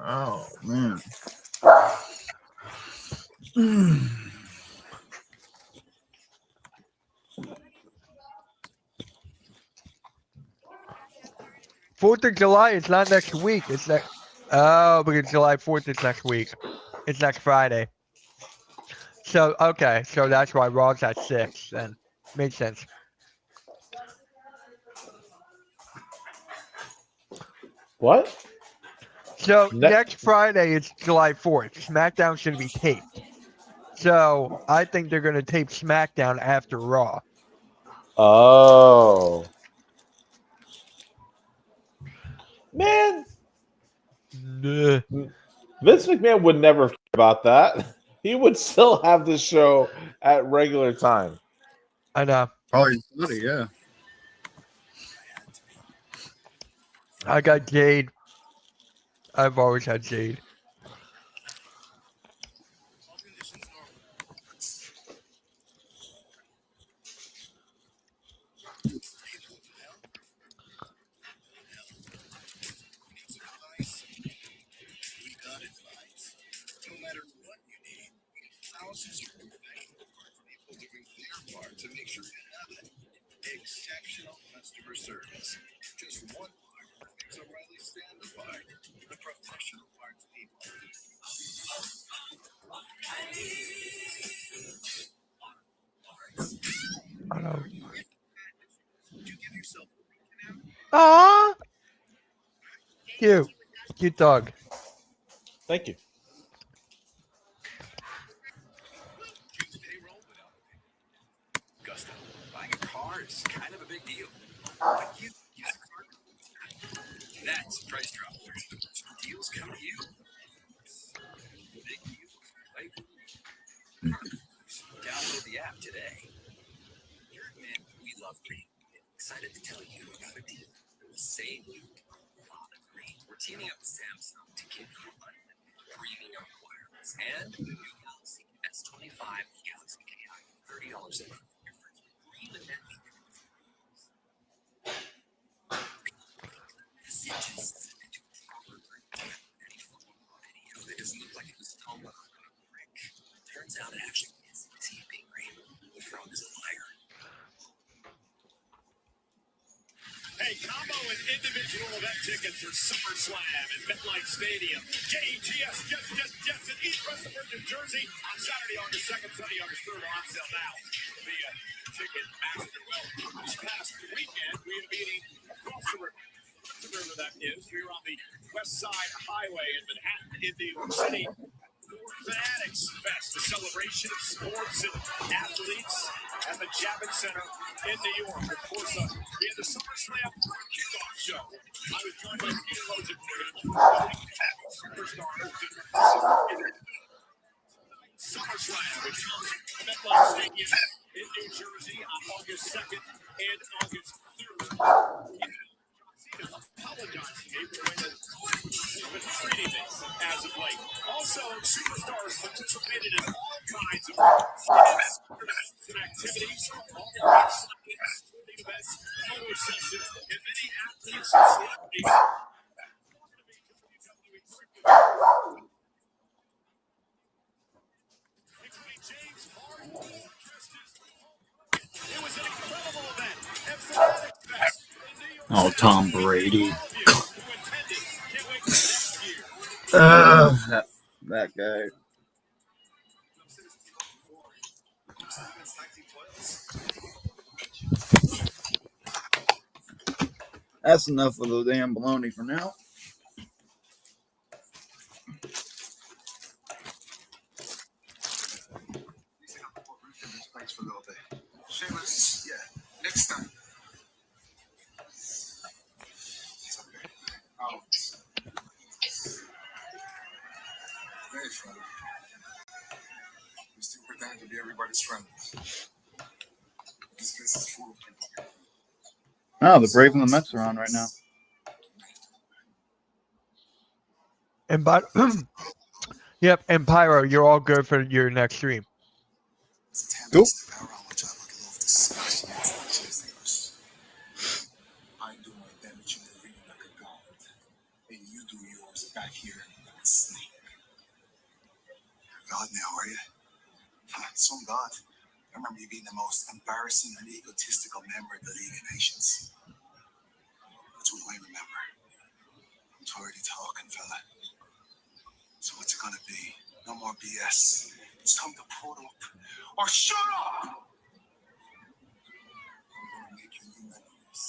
Oh man. 4th of July is not next week. It's next. Oh, because July 4th is next week. It's next Friday. So okay, so that's why Raw's at 6. Then makes sense. What? So next Friday is July 4th. SmackDown should be taped. So I think they're going to tape SmackDown after Raw. Oh. Man. Nah. Vince McMahon would never care about that. He would still have the show at regular time. I know. Probably, yeah. I got Jade. I've always had Jade. No matter what you need, thousands of professional parts people doing their part to make sure you have it. Exceptional customer service. Just one part that makes O'Reilly stand apart. The professional parts people. I know. You give yourself Aww. Cute. Cute dog. Thank you. choose payroll without Gusto. Buying a car is kind of a big deal. But you use a car. That's Price Drop. Deals come to you. Big deals. Right? Download the app today. Man, we love green. Excited to tell you about a deal that will save you a lot of green. We're teaming up with Samsung to give you unlimited premium wireless and the new Galaxy S25 Galaxy AI. $30 a month. Your first green and net messages into a proper any photo or video that doesn't look like it was filmed on a brick. Turns out it actually is being green. The frog is a liar. Hey, combo and individual event tickets for SummerSlam at MetLife Stadium. JETS, Jets in East Rutherford, New Jersey on Saturday, August 2nd, Sunday, August 3rd, on sale now via Ticketmaster. Well, this past weekend, we had a meeting across the river. The river that is. We were on the West Side Highway in Manhattan, in New York City. Fanatics Fest, a celebration of sports and athletes at the Javits Center in New York. Of course, we had the SummerSlam kickoff show. I was joined by Peter Rosenberg, superstars. SummerSlam, which comes to MetLife Stadium in New Jersey on August 2nd and August 3rd. Apologize to me for the way that he's been treating me as of late. Also, superstars participated in all kinds of events and activities, all the exciting sporting events, photo sessions, and many athletes and celebrities. James Harden it was an incredible event at Fanatics Fest. Oh, Tom Brady. That guy. That's enough of the damn baloney for now. For a little bit. Shameless, yeah. Next time. It's okay. Oh. Very friendly. We still pretend to be everybody's friend. This place is full of people. Oh, the Braves and the Mets are on right now. And yep, and Pyro, you're all good for your next stream. Cool. I do my damage in the ring like a god, and you do yours back here like a snake. God now, are you? Some god. I remember you being the most embarrassing and egotistical member of the League of Nations. That's what I remember. already talking, fella. So what's it gonna be? No more BS. It's time to put up or shut up! I'm gonna make you remember this.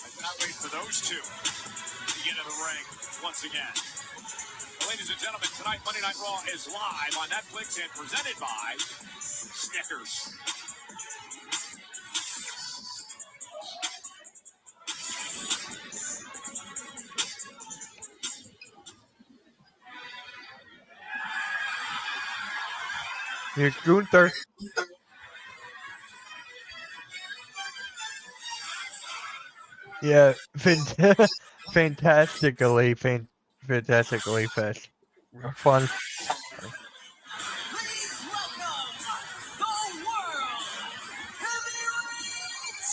I cannot wait for those two to get in the ring once again. Ladies and gentlemen, tonight Monday Night Raw is live on Netflix and presented by Snickers. Here's Gunther. Yeah, fantastically fast. Fun. Please welcome the World Heavyweight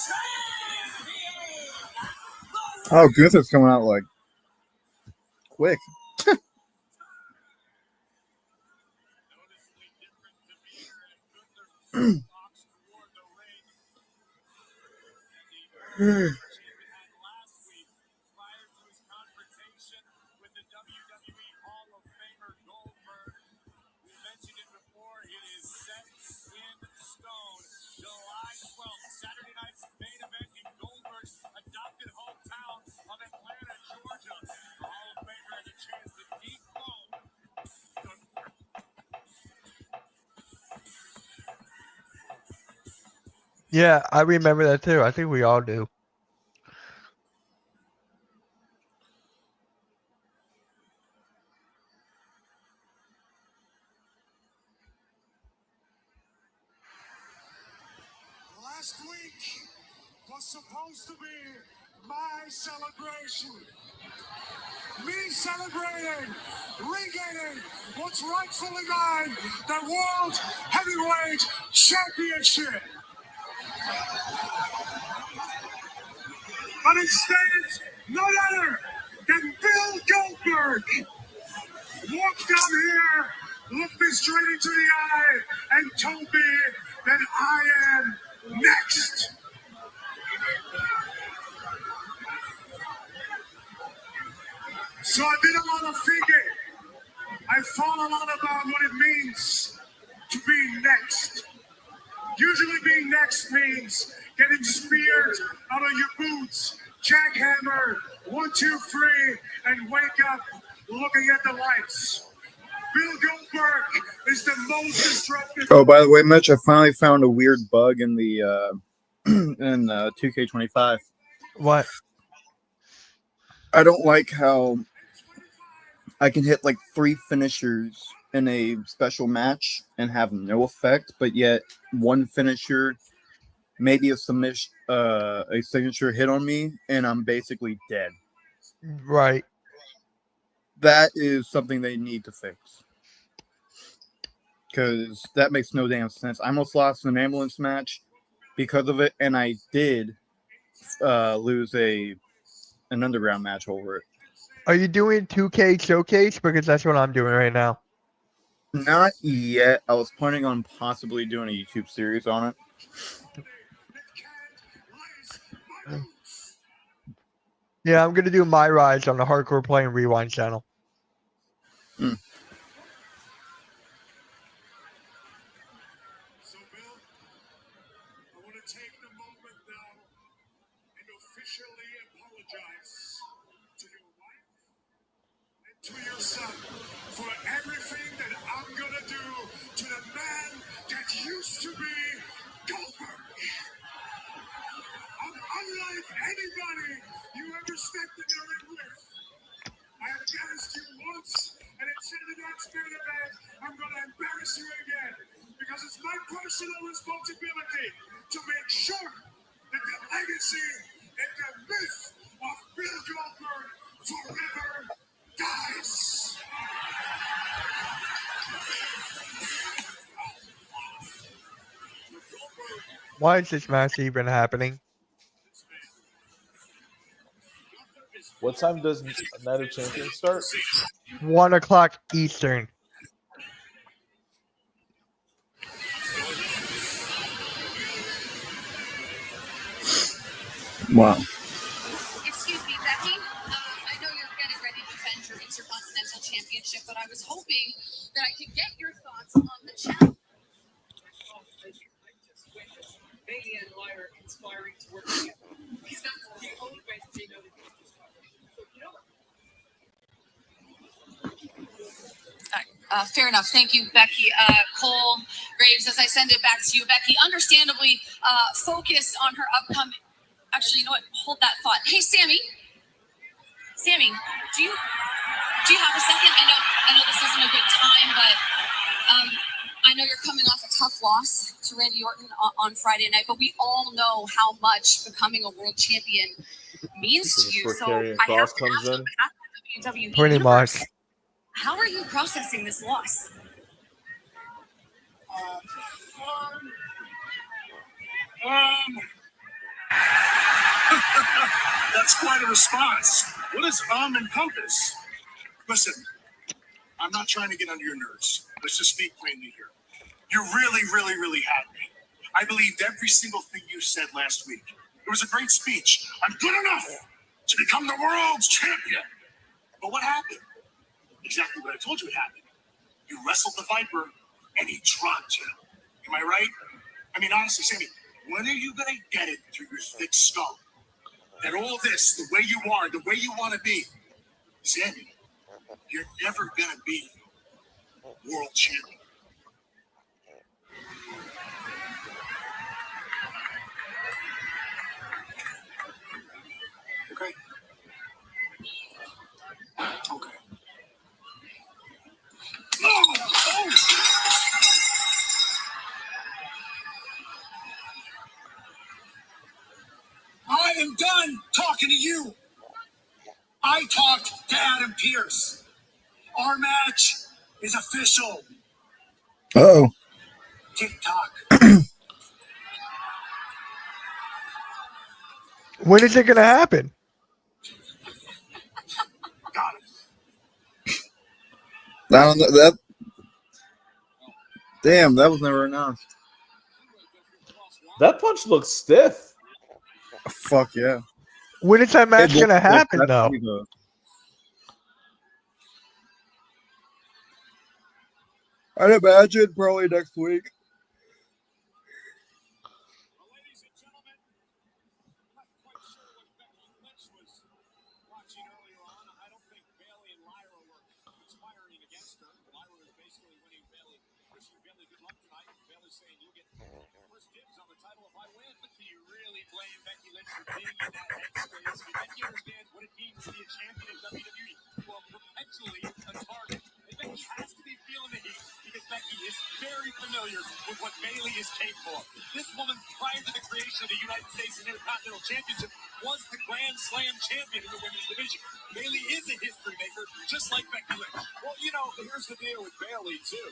Champion! Oh, Gunther's coming out like quick. Last week, prior to his confrontation with the WWE Hall of Famer Goldberg, we mentioned it before, it is set in stone. July 12th, Saturday night's main event in Goldberg's adopted hometown of Atlanta, Georgia. The Hall of Famer has a chance to dethrone Yeah, I remember that too. I think we all do. Last week was supposed to be my celebration. Me celebrating, regaining what's rightfully mine, the World Heavyweight Championship. But instead, none other than Bill Goldberg walked down here, looked me straight into the eye, and told me that I am next. So I did a lot of thinking. I thought a lot about what it means to be next. Usually being next means getting speared out of your boots, jackhammer, 1, 2, 3, and wake up looking at the lights. Bill Goldberg is the most destructive. Oh, by the way, Mitch, I finally found a weird bug in the in 2K25. What? I don't like how I can hit like 3 finishers in a special match and have no effect, but yet one finisher, maybe a signature hit on me, and I'm basically dead. Right. That is something they need to fix. Because that makes no damn sense. I almost lost an ambulance match because of it, and I did lose an underground match over it. Are you doing 2K Showcase? Because that's what I'm doing right now. Not yet. I was planning on possibly doing a YouTube series on it. Yeah, I'm gonna do my rise on the Hardcore Play and Rewind channel. Hmm. So, Bill, I want to take the moment now and officially apologize to your wife and to your son for everything that I'm gonna do to the man that used to be Goldberg. I'm unlike anybody you ever stepped in the ring with. I embarrassed you once, and at Saturday night's main event, I'm going to embarrass you again because it's my personal responsibility to make sure that the legacy and the myth of Bill Goldberg forever dies. Why is this match even happening? What time does Night of Champions start? 1 o'clock Eastern. Wow. Excuse me, Becky. I know you're getting ready to defend your Intercontinental Championship, but I was hoping that I could get your thoughts on the challenge. Bailey and Lyra conspiring to work together. Because that's the only way that they know that this is coming. So, you know what? Fair enough. Thank you, Becky. Cole Graves, as I send it back to you, Becky, understandably focused on her upcoming. Actually, you know what? Hold that thought. Hey, Sammy. Sammy, do you have a second? I know this isn't a good time, but I know you're coming off a tough loss to Randy Orton on Friday night, but we all know how much becoming a world champion means This to is you. where So Karrion I have Kross to comes ask in. on behalf of the WWE Pretty Universe, much. how are you processing this loss? That's quite a response. What does encompass? Listen, I'm not trying to get under your nerves. Let's just speak plainly here. You really, really, really had me. I believed every single thing you said last week. It was a great speech. I'm good enough to become the world's champion. But what happened? Exactly what I told you would happen. You wrestled the Viper, and he dropped you. Am I right? I mean, honestly, Sammy, when are you going to get it through your thick skull that all this, the way you are, the way you want to be, Sammy, you're never going to be world champion. Okay? Okay. Oh! I am done talking to you. I talked to Adam Pearce. Our match is official. Uh-oh. TikTok. When is it going to happen? Got it. I don't know that. Damn, that was never announced. That punch looks stiff. Fuck yeah. When is that match It going to looks like happen, that's though? the- I'd imagine probably next week. Ladies and gentlemen, I'm not quite sure what Becky Lynch was watching earlier on. I don't think Bailey and Lyra were conspiring against her. Lyra was basically winning Bailey, wishing Bailey good luck tonight. Bailey saying, "You get first dibs on the title if I win." But do you really blame Becky Lynch for being in that headspace? Did Becky understand what it means to be a champion in WWE? Well, perpetually a target. And Becky has to be feeling the heat because Becky is very familiar with what Bailey is capable of. This woman, prior to the creation of the United States Intercontinental Championship, was the Grand Slam champion in the women's division. Bailey is a history maker, just like Becky Lynch. Well, you know, here's the deal with Bailey, too.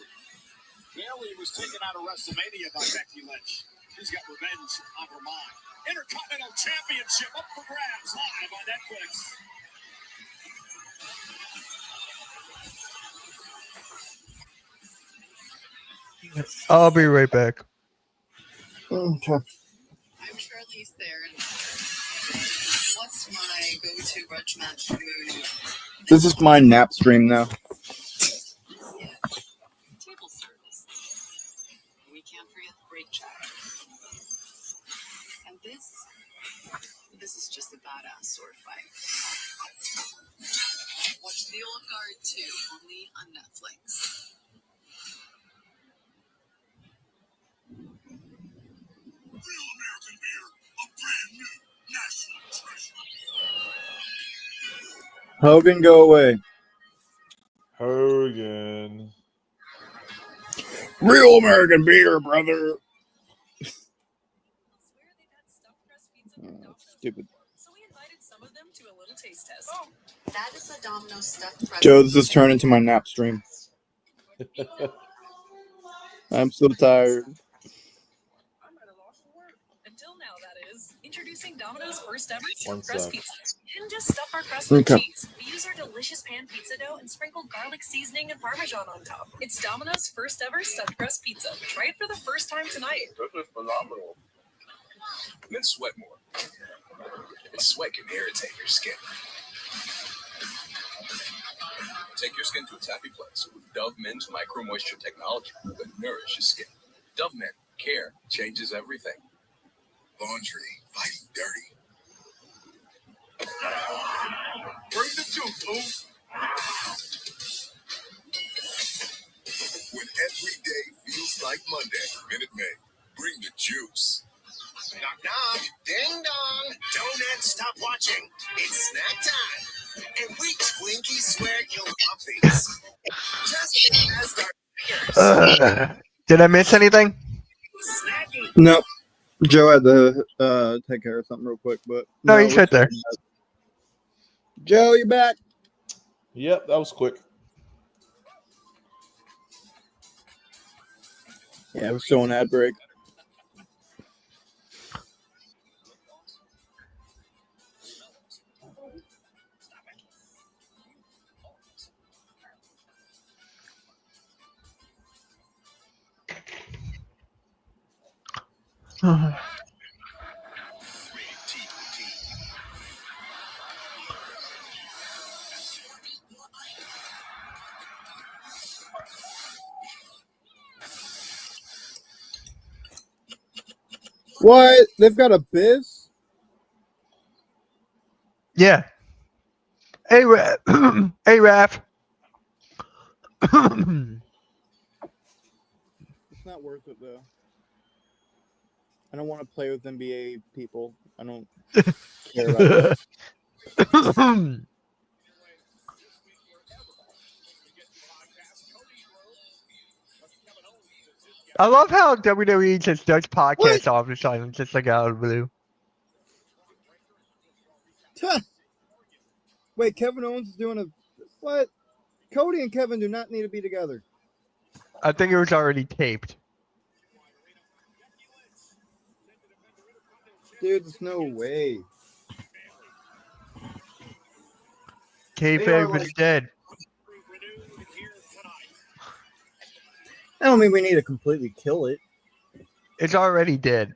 Bailey was taken out of WrestleMania by Becky Lynch. She's got revenge on her mind. Intercontinental Championship up for grabs live on Netflix. I'll be right back. Okay. I'm Charlize Theron. What's my go-to grudge match movie? This is my nap stream now. Yeah. Table service. We can't forget the break chat. And this is just a badass sword fight. Watch The Old Guard 2 only on Netflix. Real American beer, a brand new national treasure. Hogan, go away. Hogan. Real American beer, brother. Stupid. So we invited some of them to a little taste test. That is a Domino's stuffed crust. Joe, this has turned into my nap stream. I'm so tired. Until now, that is. Introducing Domino's first ever One stuffed crust sec. pizza. You can just stuff our crust with Okay. cheese. We use our delicious pan pizza dough and sprinkle garlic seasoning and Parmesan on top. It's Domino's first ever stuffed crust pizza. Try it for the first time tonight. This is phenomenal. and then sweat more. And sweat can irritate your skin. Take your skin to its happy place with Dove Mint Micro Moisture Technology that nourishes skin. Dove Mint. Care changes everything. Laundry. Fighting dirty. Bring the juice, Lou. When every day feels like Monday, Minute Maid. Bring the juice. Knock, knock. Ding dong. Don't stop watching. It's snack time. And we Twinkies swear you'll love these. Just as our fingers. Did I miss anything? Snacking. No, Joe had to take care of something real quick, but No, he's we're right there. still back. Joe, you back? Yep, that was quick. Yeah, we're still on ad break. What? They've got a biz? Yeah. Hey, hey, Raph. It's not worth it, though. I don't want to play with NBA people. I don't care about that. I love how WWE just does podcasts all the time, just like out of the blue. Wait, Kevin Owens is doing a... What? Cody and Kevin do not need to be together. I think it was already taped. Dude, there's no way. Kayfabe is dead. I don't mean we need to completely kill it. It's already dead.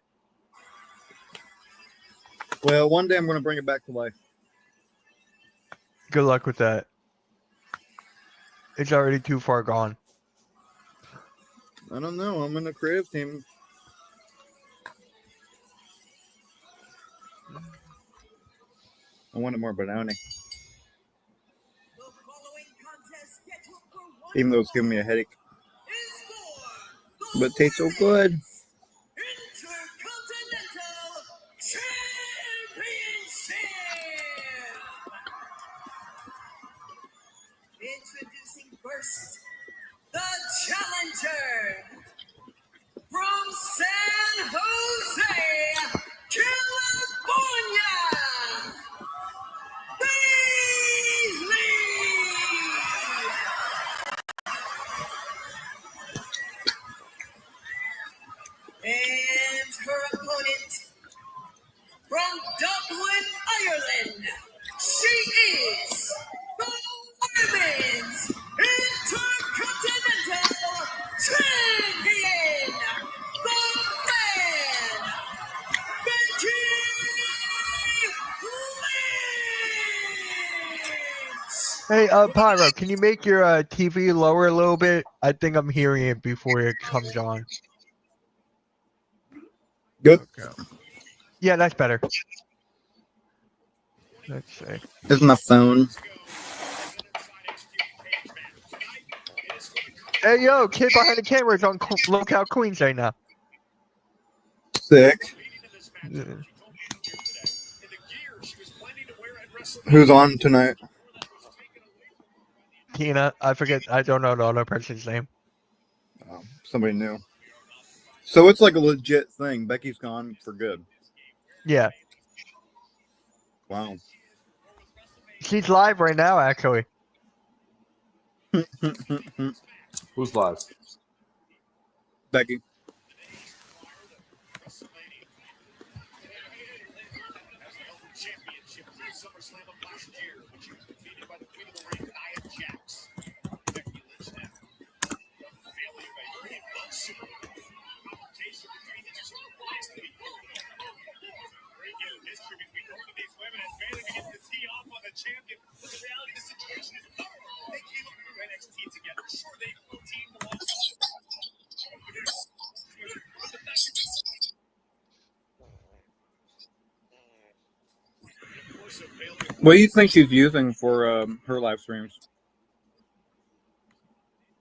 Well, one day I'm going to bring it back to life. Good luck with that. It's already too far gone. I don't know. I'm in the creative team. I wanted more banana. Even though it's giving me a headache. But it tastes so good. Intercontinental Championship. Introducing first the challenger from San Jose, California, Bailey. And her opponent from Dublin, Ireland, she is the Women's Intercontinental Champion, the Man, Becky Lynch. Hey, Pyro, can you make your TV lower a little bit? I think I'm hearing it before it comes on. Good. Okay. Yeah, that's better. Let's see. This is my phone. Hey, yo, kid behind the camera is on Lookout Queens right now. Sick. Yeah. Who's on tonight? Tina, I forget. I don't know the other person's name. Oh, somebody new. So it's like a legit thing. Becky's gone for good. Yeah. Wow. She's live right now, actually. Who's live? Becky. What do you think she's using for her live streams?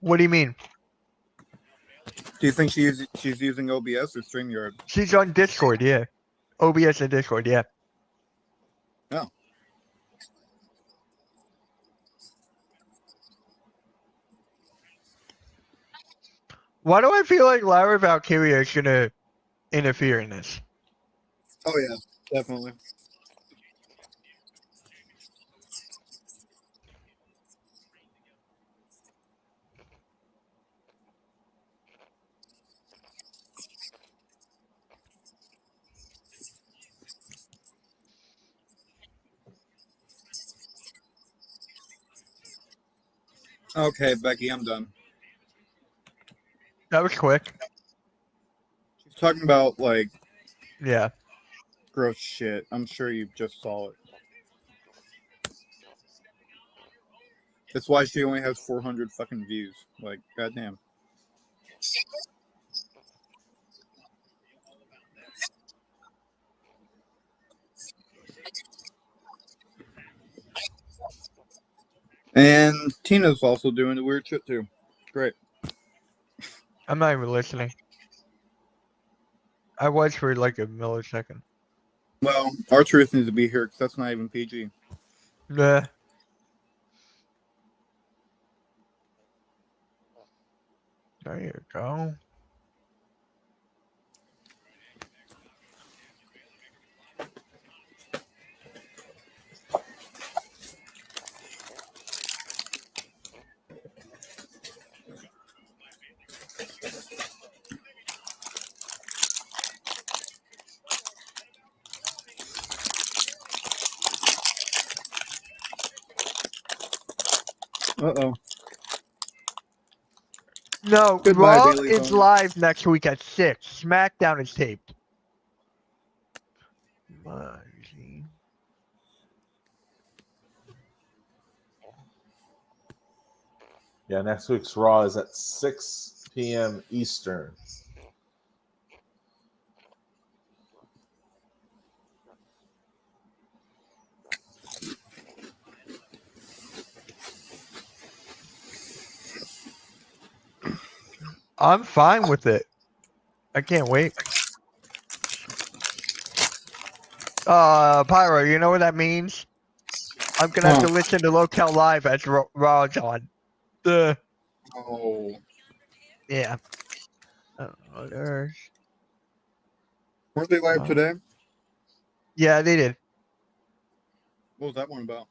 What do you mean? Do you think she's using OBS or StreamYard? She's on Discord, yeah. OBS and Discord, yeah. Oh. Why do I feel like Lara Valkyria is gonna interfere in this? Oh yeah, definitely. Okay, Becky, I'm done. That was quick. She's talking about like Yeah. gross shit. I'm sure you just saw it. That's why she only has 400 fucking views. Like, goddamn. And Tina's also doing the weird shit too. Great. I'm not even listening. I was for like a millisecond. Well, our truth needs to be here because that's not even PG. Nah. There you go. Uh-oh. No, Goodbye, Raw Bailey is Bone. live next week at 6. SmackDown is taped. Yeah, next week's Raw is at 6 p.m. Eastern. I'm fine with it. I can't wait. Pyro, you know what that means? I'm gonna have to listen to Locale Live as Raw's on. Oh. Yeah. There's... Weren't they live today? Yeah, they did. What was that one about?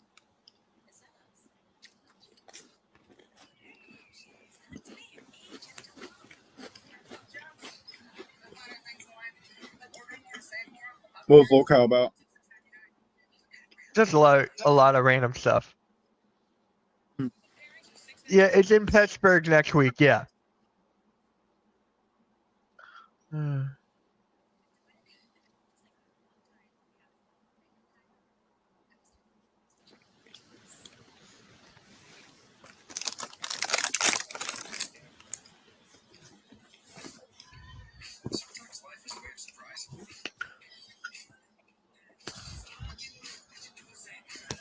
What was Locale about? Just a lot of random stuff. Hmm. Yeah, it's in Pittsburgh next week. Yeah.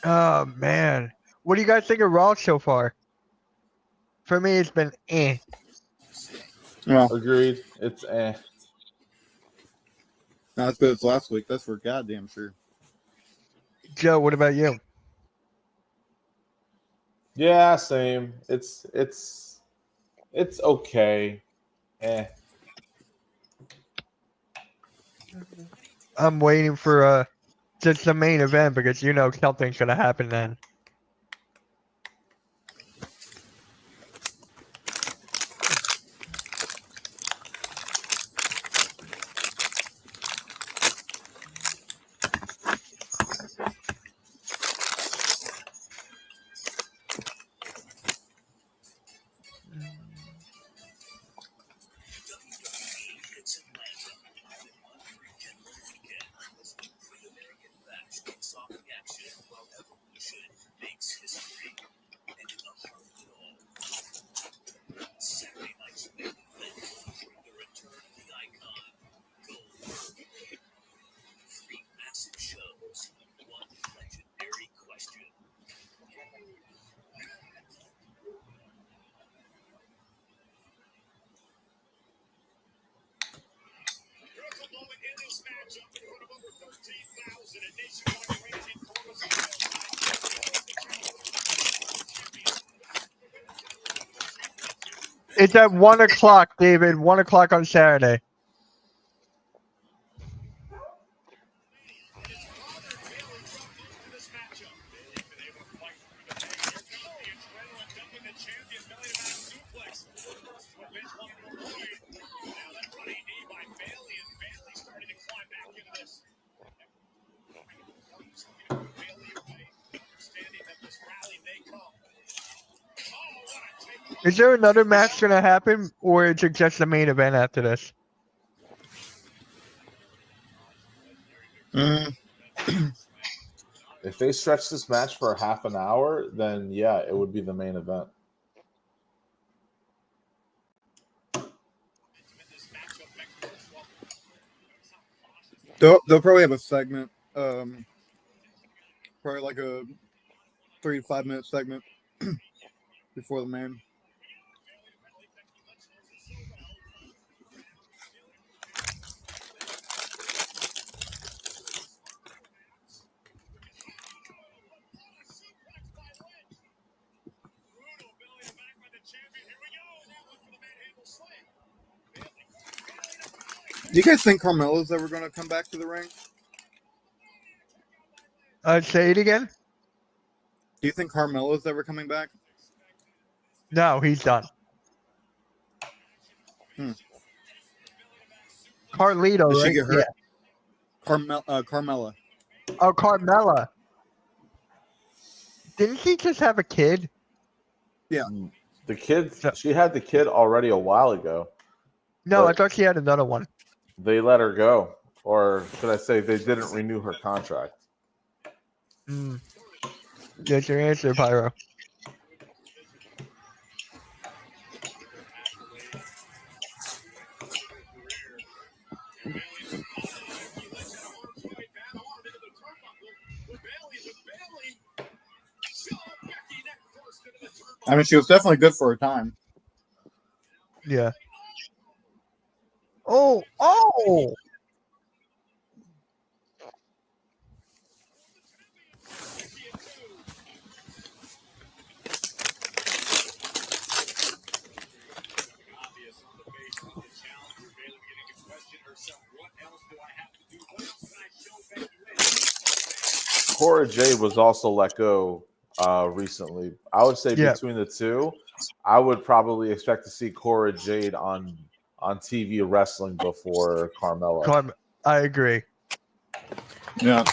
Oh man, what do you guys think of Raw so far? For me, it's been eh. Well, Agreed. It's not as good as last week. That's for goddamn sure. Joe, what about you? Yeah, same. It's okay. I'm waiting for just the main event because you know something's gonna happen then. It's at 1 o'clock, David. 1 o'clock on Saturday. Is there another match going to happen, or is it just the main event after this? If they stretch this match for half an hour, then yeah, it would be the main event. They'll probably have a segment, probably like a 3 to 5 minute segment before the main. Do you guys think Carmella's ever going to come back to the ring? Say it again? Do you think Carmella's ever coming back? No, he's done. Carlito, Did she right? get hurt? Yeah. Carmella. Oh, Carmella. Didn't she just have a kid? Yeah. The kid, she had the kid already a while ago. No, I thought she had another one. They let her go. Or should I say they didn't renew her contract. Get your answer, Pyro. I mean, she was definitely good for her time. Yeah. Oh! Cora Jade was also let go recently. I would say between the two, I would probably expect to see Cora Jade on TV wrestling before Carmella. I agree. Yeah.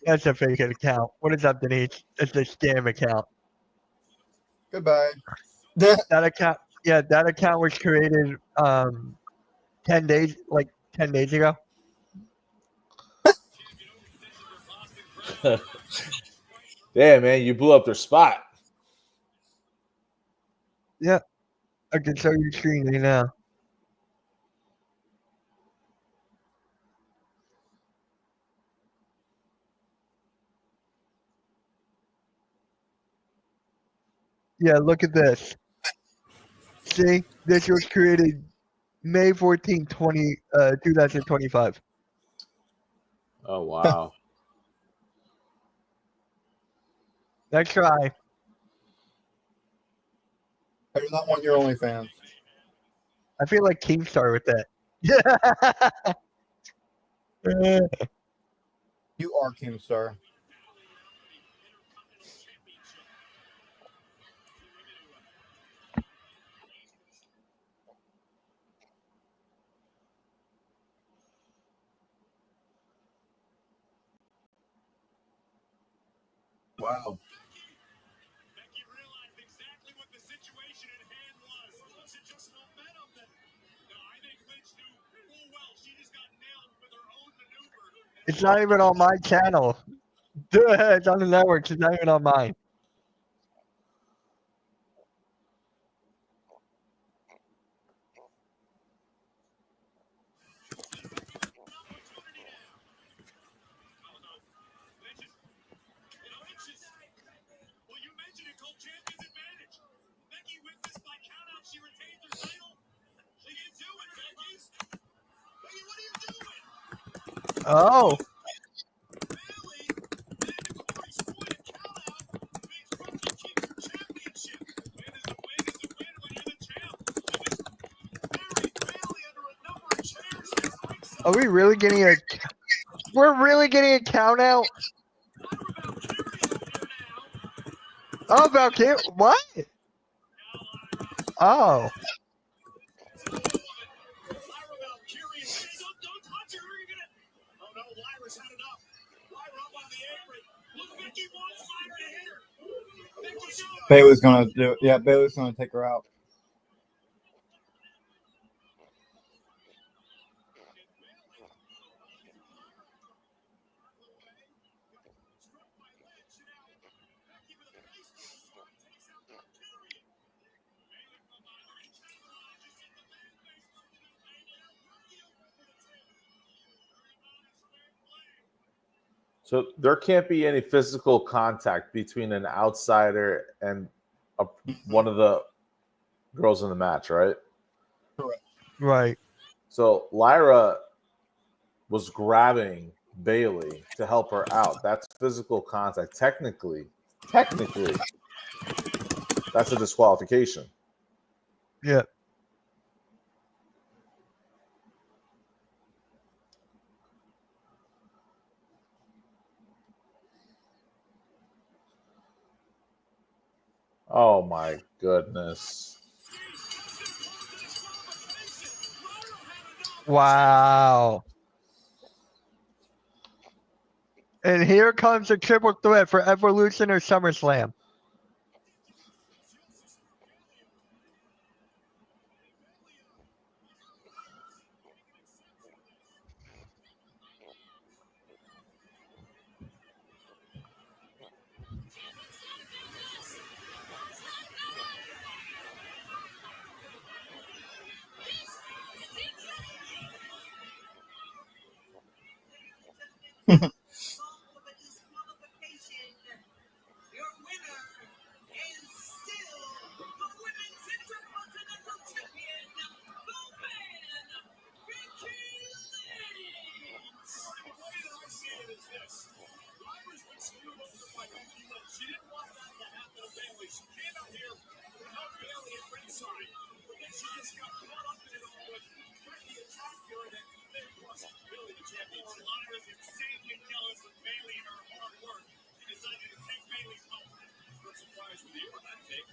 That's a fake account. What is up, Denise? It's a scam account. Goodbye. That account was created 10 days ago. Damn, man, you blew up their spot. Yeah. I can show you screen right now. Yeah, look at this. See? This was created May 14, 2025. Oh, wow. Next try. I do not want your OnlyFans. I feel like Keemstar with that. You are Keemstar. Wow. It's not even on my channel. It's on the network. It's not even on mine. Well, you mentioned it, Colt Champion's advantage. Becky wins this by countout. She retains her title. She can do it, Becky. Becky, what are you doing? Oh, Bailey, and Corey Squid countout means Becky keeps her championship. Win is a win is a win when you're the champ. She just buried Bailey under a number of chairs here at ringside. are we really getting a? We're really getting a count out. Oh, about Kim? What? Oh, Lyra Valkyrie says, don't touch her. You're gonna. Oh no, Lyra's had enough. Lyra up on the apron. Look, Becky wants Lyra to hit her. Becky, no. Bailey's gonna do. Yeah, Bailey's gonna take her out. So there can't be any physical contact between an outsider and one of the girls in the match, right? right. So Lyra was grabbing Bailey to help her out. That's physical contact. Technically, that's a disqualification. Yeah. Oh my goodness. Wow. And here comes a triple threat for Evolution or SummerSlam. Your winner is still the Women's Intercontinental Champion, the man, Becky Lynch. The way that I see it is this. Lyra's been screwed over by Becky Lynch. She didn't want that to happen to Bailey. She came out here to help Bailey at ringside. But then she just got caught up in it all with Becky attacked her and then lost Bailey the champion. Lyra's insanely jealous of Bailey and her hard work. She decided to take Bailey's home. No surprise with you on that take.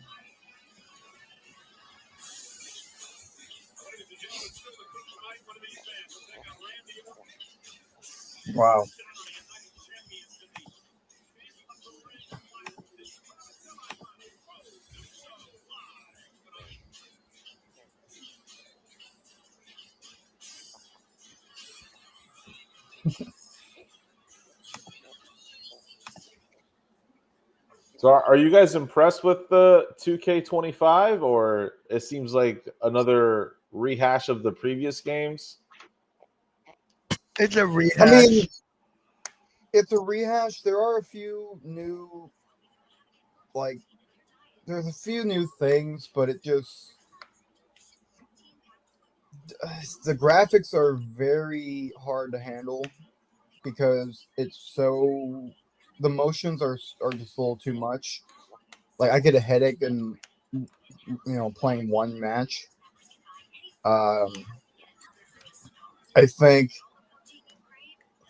Ladies and gentlemen, still the coach tonight. One of these fans will take on Randy Orton. Wow. So are you guys impressed with the 2K25, or it seems like another rehash of the previous games? It's a rehash. I mean, it's a rehash. There are a few new, there's a few new things, but it just the graphics are very hard to handle because it's so the motions are just a little too much. Like I get a headache and playing one match. I think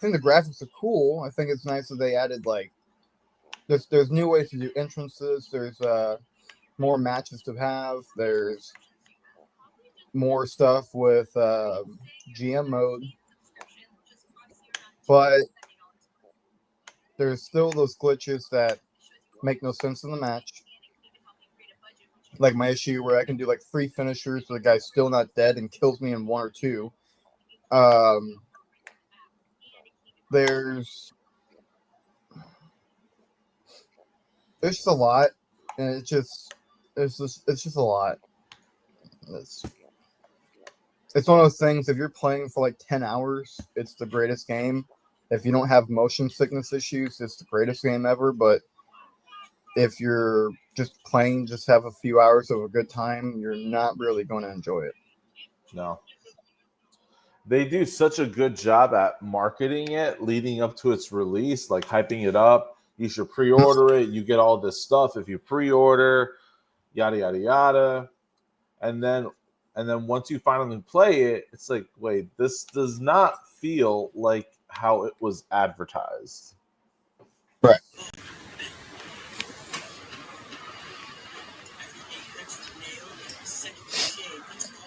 the graphics are cool. I think it's nice that they added there's new ways to do entrances. There's more matches to have. There's more stuff with GM mode, but there's still those glitches that make no sense in the match. Like my issue where I can do like 3 finishers, so the guy's still not dead and kills me in 1 or 2. there's just a lot, and it's just a lot. It's one of those things. If you're playing for like 10 hours, it's the greatest game. If you don't have motion sickness issues, it's the greatest game ever. But if you're just playing, just have a few hours of a good time, you're not really going to enjoy it. No. They do such a good job at marketing it leading up to its release, like hyping it up. You should pre-order it. You get all this stuff if you pre-order, yada yada yada. And then once you finally play it, it's like, wait, this does not feel like how it was advertised. Right.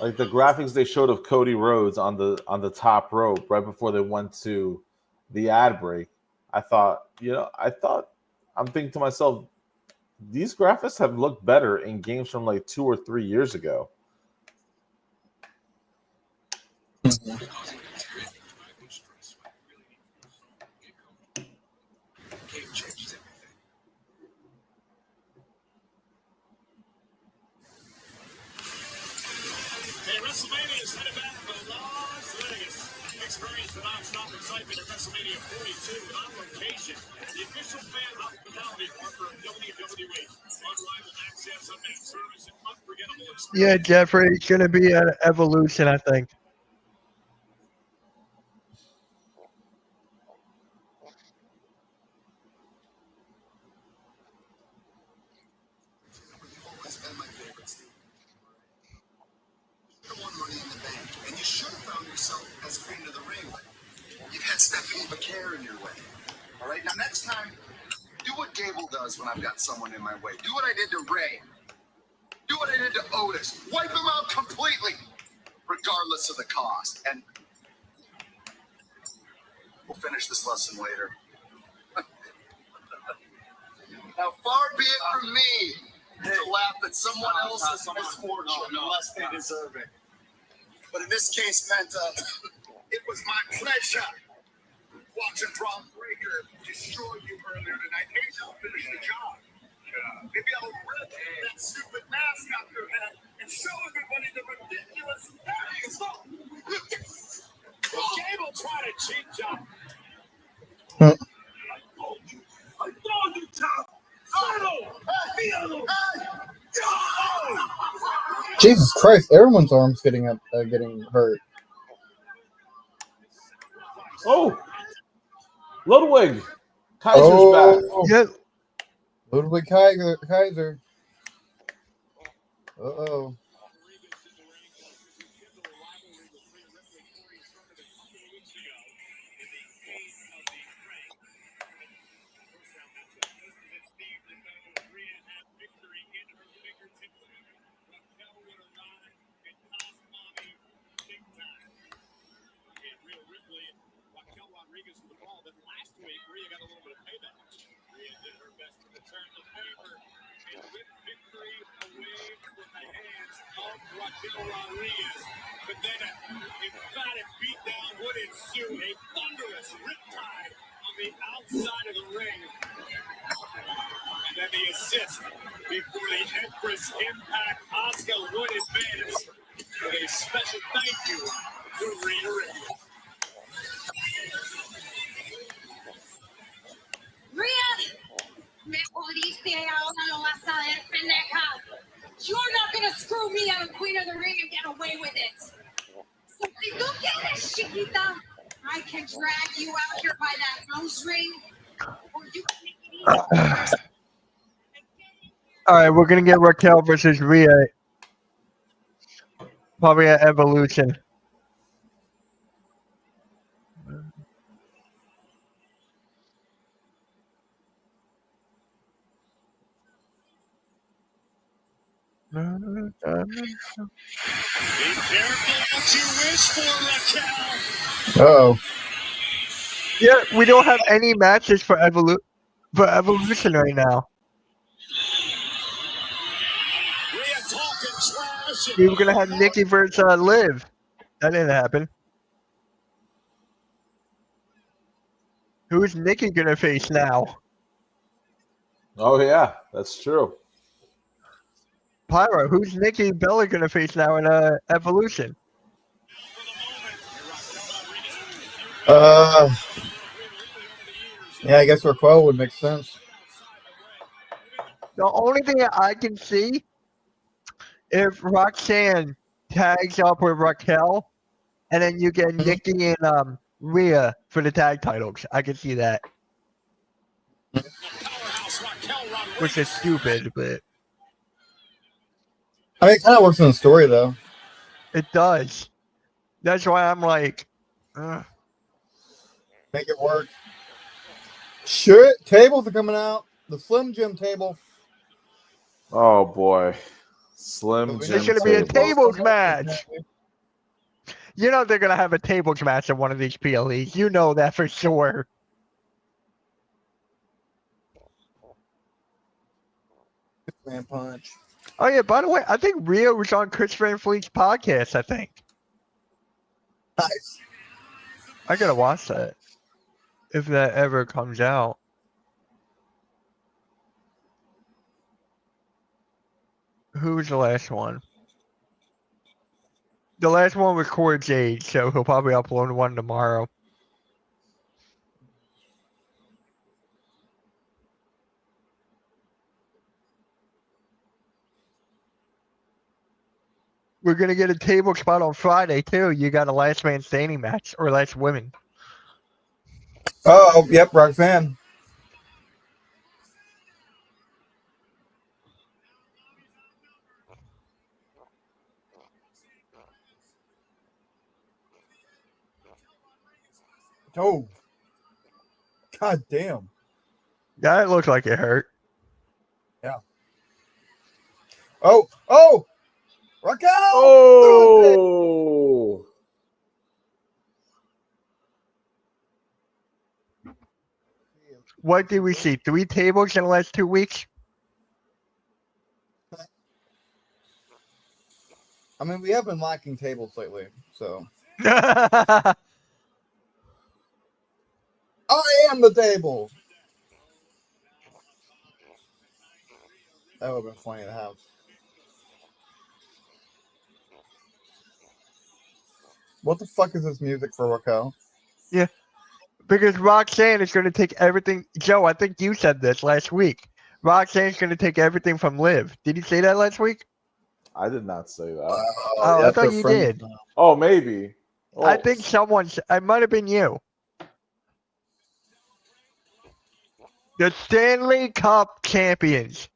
Like the graphics they showed of Cody Rhodes on the top rope right before they went to the ad break, I'm thinking to myself, these graphics have looked better in games from like 2 or 3 years ago. Hey, WrestleMania is headed back to Las Vegas. Experience the non-stop excitement at WrestleMania 42 on location. The official fan hospitality partner of WWE. Unrivaled access, unmatched service, and unforgettable experience. Yeah, Jeffrey, it's going to be an Evolution, I think. And you should have found yourself as queen of the ring. You've had Stephanie McCare in your way. All right, now next time, do what Gable does when I've got someone in my way. Do what I did to Ray. Do what I did to Otis. Wipe him out completely, regardless of the cost. And we'll finish this lesson later. Now, far be it from me to laugh at someone else's misfortune unless they deserve it. But in this case, Menta, it was my pleasure watching Braun Breaker destroy you earlier tonight. Maybe I'll finish the job. Maybe I'll rip that stupid mask off your head and show everybody the ridiculous things. Gable tried a cheap job. I told you, Tom. Jesus Christ! Everyone's arms getting hurt. Oh, Ludwig, Kaiser's back. Yep. Ludwig Kaiser. Uh-oh. But then an emphatic beatdown would ensue, a thunderous riptide on the outside of the ring. And then the assist before the Empress Impact. Asuka would advance with a special thank you to Rhea Ripley. Rhea, me jodiste ahora lo vas a ver, pendeja. You're not gonna screw me out of Queen of the Ring and get away with it. So si tú quieres, chiquita, I can drag you out here by that nose ring, or you can make it easy for yourself. All right, we're going to get Raquel versus Rhea. Probably at Evolution. Be careful what you wish for, Raquel. Uh-oh. Yeah, we don't have any matches for Evolution right now. Rhea talking trash. We were going to have Nikki versus Liv. That didn't happen. Who's Nikki gonna face now? Oh yeah, that's true. Pyro. Who's Nikki Bella gonna face now in Evolution? Yeah, I guess Raquel would make sense. The only thing that I can see, if Roxanne tags up with Raquel, and then you get Nikki and Rhea for the tag titles, I can see that. Which is stupid, but I mean, it kind of works in the story, though. it does. That's why I'm like, ugh. Make it work. Shit, tables are coming out. The Slim Jim table. Oh boy, Slim There's Jim There's gonna be a table. tables match. You know they're gonna have a tables match at one of these PLEs. You know that for sure. Man punch. Oh yeah, by the way, I think Rio was on Chris Van Fleet's podcast, I think. Nice. I gotta watch that. If that ever comes out. Who was the last one? The last one was Corey Jade, so he'll probably upload one tomorrow. We're gonna get a table spot on Friday too. You got a last man standing match or last women. Oh, yep, Roxanne. Oh. God damn. That looked like it hurt. Yeah. Oh, Raquel! Oh! What did we see? 3 tables in the last 2 weeks? I mean, we have been lacking tables lately, so. I I am the table! That would have been funny to have. What the fuck is this music for Raquel? Yeah. Because Roxanne is going to take everything. Joe, I think you said this last week. Roxanne's going to take everything from Liv. Did you say that last week? I did not say that. Oh, I yep, thought they're you friends did. now. Oh, maybe. Oh, I think it might have been you. The Stanley Cup champions.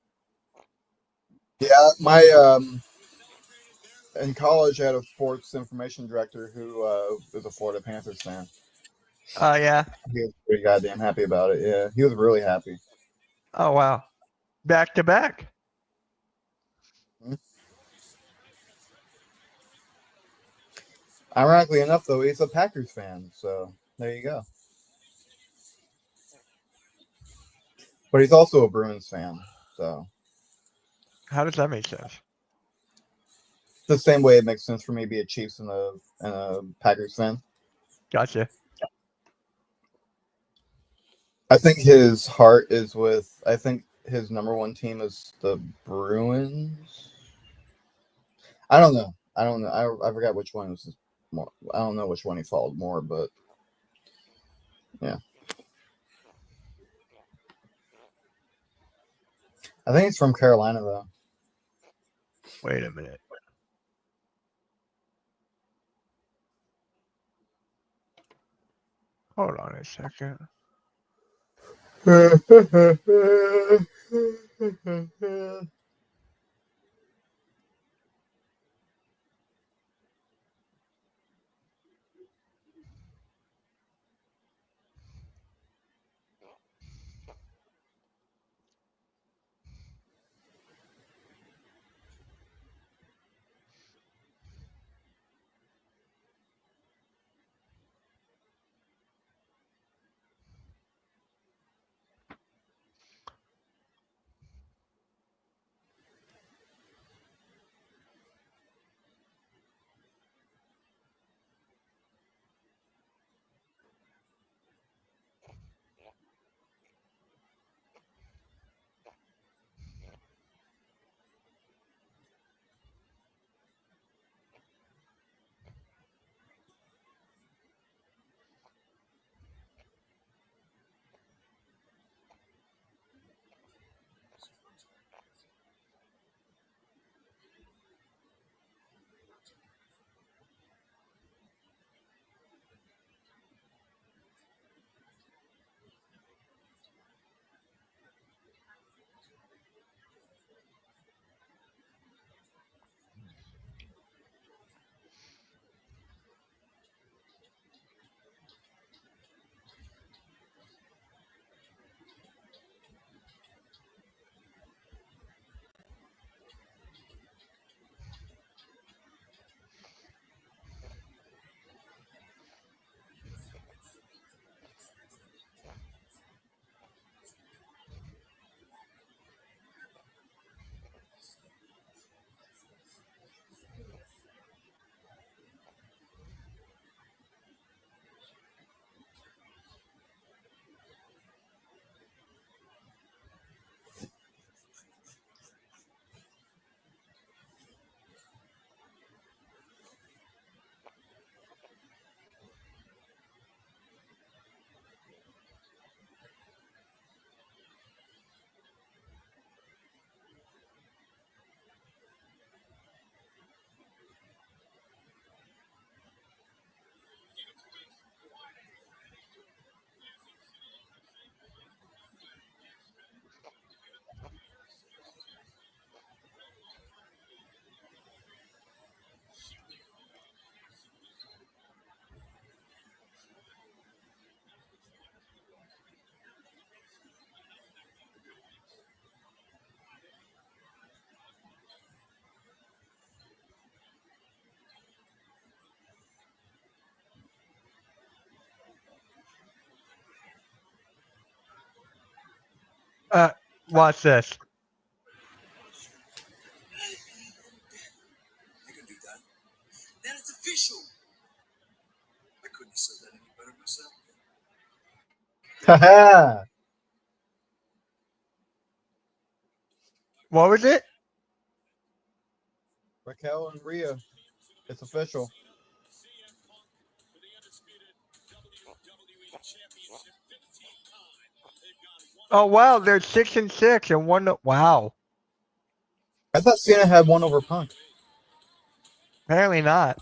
Yeah, my in college, I had a sports information director who was a Florida Panthers fan. Oh, yeah. He was pretty goddamn happy about it. Yeah, he was really happy. Oh, wow. Back to back. Ironically enough, though, he's a Packers fan, so there you go. But he's also a Bruins fan, so How does that make sense? the same way it makes sense for me to be a Chiefs and a Packers fan. Gotcha. I think his heart is with. I think his number one team is the Bruins. I don't know. I forgot which one was more. I don't know which one he followed more, but yeah. I think he's from Carolina, though. Wait a minute. Hold on a second. Watch this. I can do that. Then it's official. I couldn't have said that any better myself. Haha. What was it? Raquel and Rhea. It's official. For the undisputed WWE Championship 15 time. They've gone Oh wow, they're 6-6 and one. Wow, I thought Cena had one over Punk. apparently not.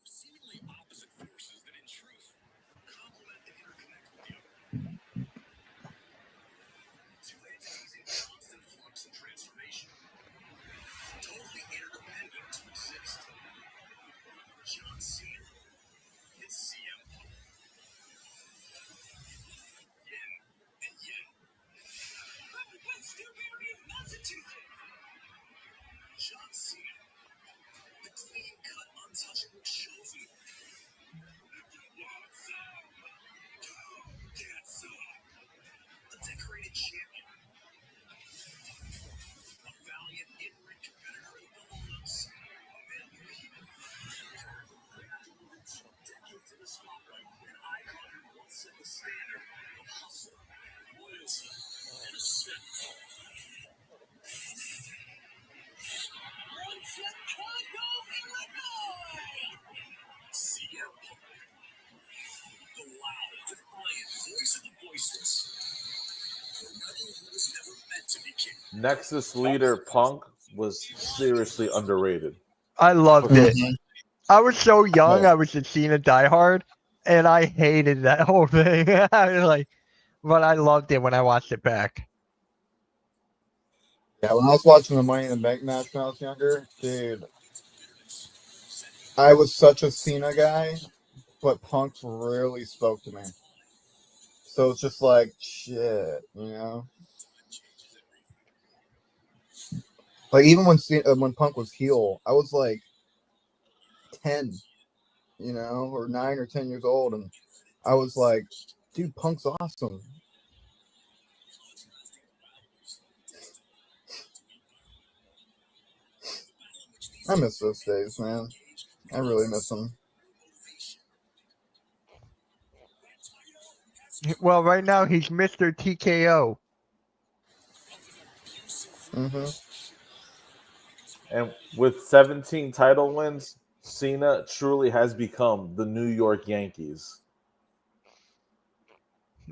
Seemingly opposite forces that in truth complement and interconnect with the other. Two entities in constant flux and transformation. Totally interdependent to exist. John Cena and CM Punk. Yin and Yin. From West Newbury, Massachusetts. John Cena. The clean-cut, untouchable chosen. A decorated champion. A valiant in-ring competitor who belongs. A man who heated. Decades in the spotlight, an icon who once set the standard of hustle, loyalty, and respect. From Chicago, Illinois. CM Punk. The loud, defiant voice of the voiceless. The rebel who was never meant to be king. Nexus leader Punk was seriously underrated. I loved it. Mhm. I was so young. Yeah. I was a Cena diehard, and I hated that whole thing. I was like, but I loved it when I watched it back. Yeah, when I was watching the Money in the Bank match when I was younger, dude, I was such a Cena guy, but Punk really spoke to me. So it's just like, shit, you know? Like, even when Punk was heel, I was like 10, you know, or 9 or 10 years old, and I was like, dude, Punk's awesome. I miss those days, man. I really miss them. Well, right now he's Mr. TKO. Mm-hmm. And with 17 title wins, Cena truly has become the New York Yankees.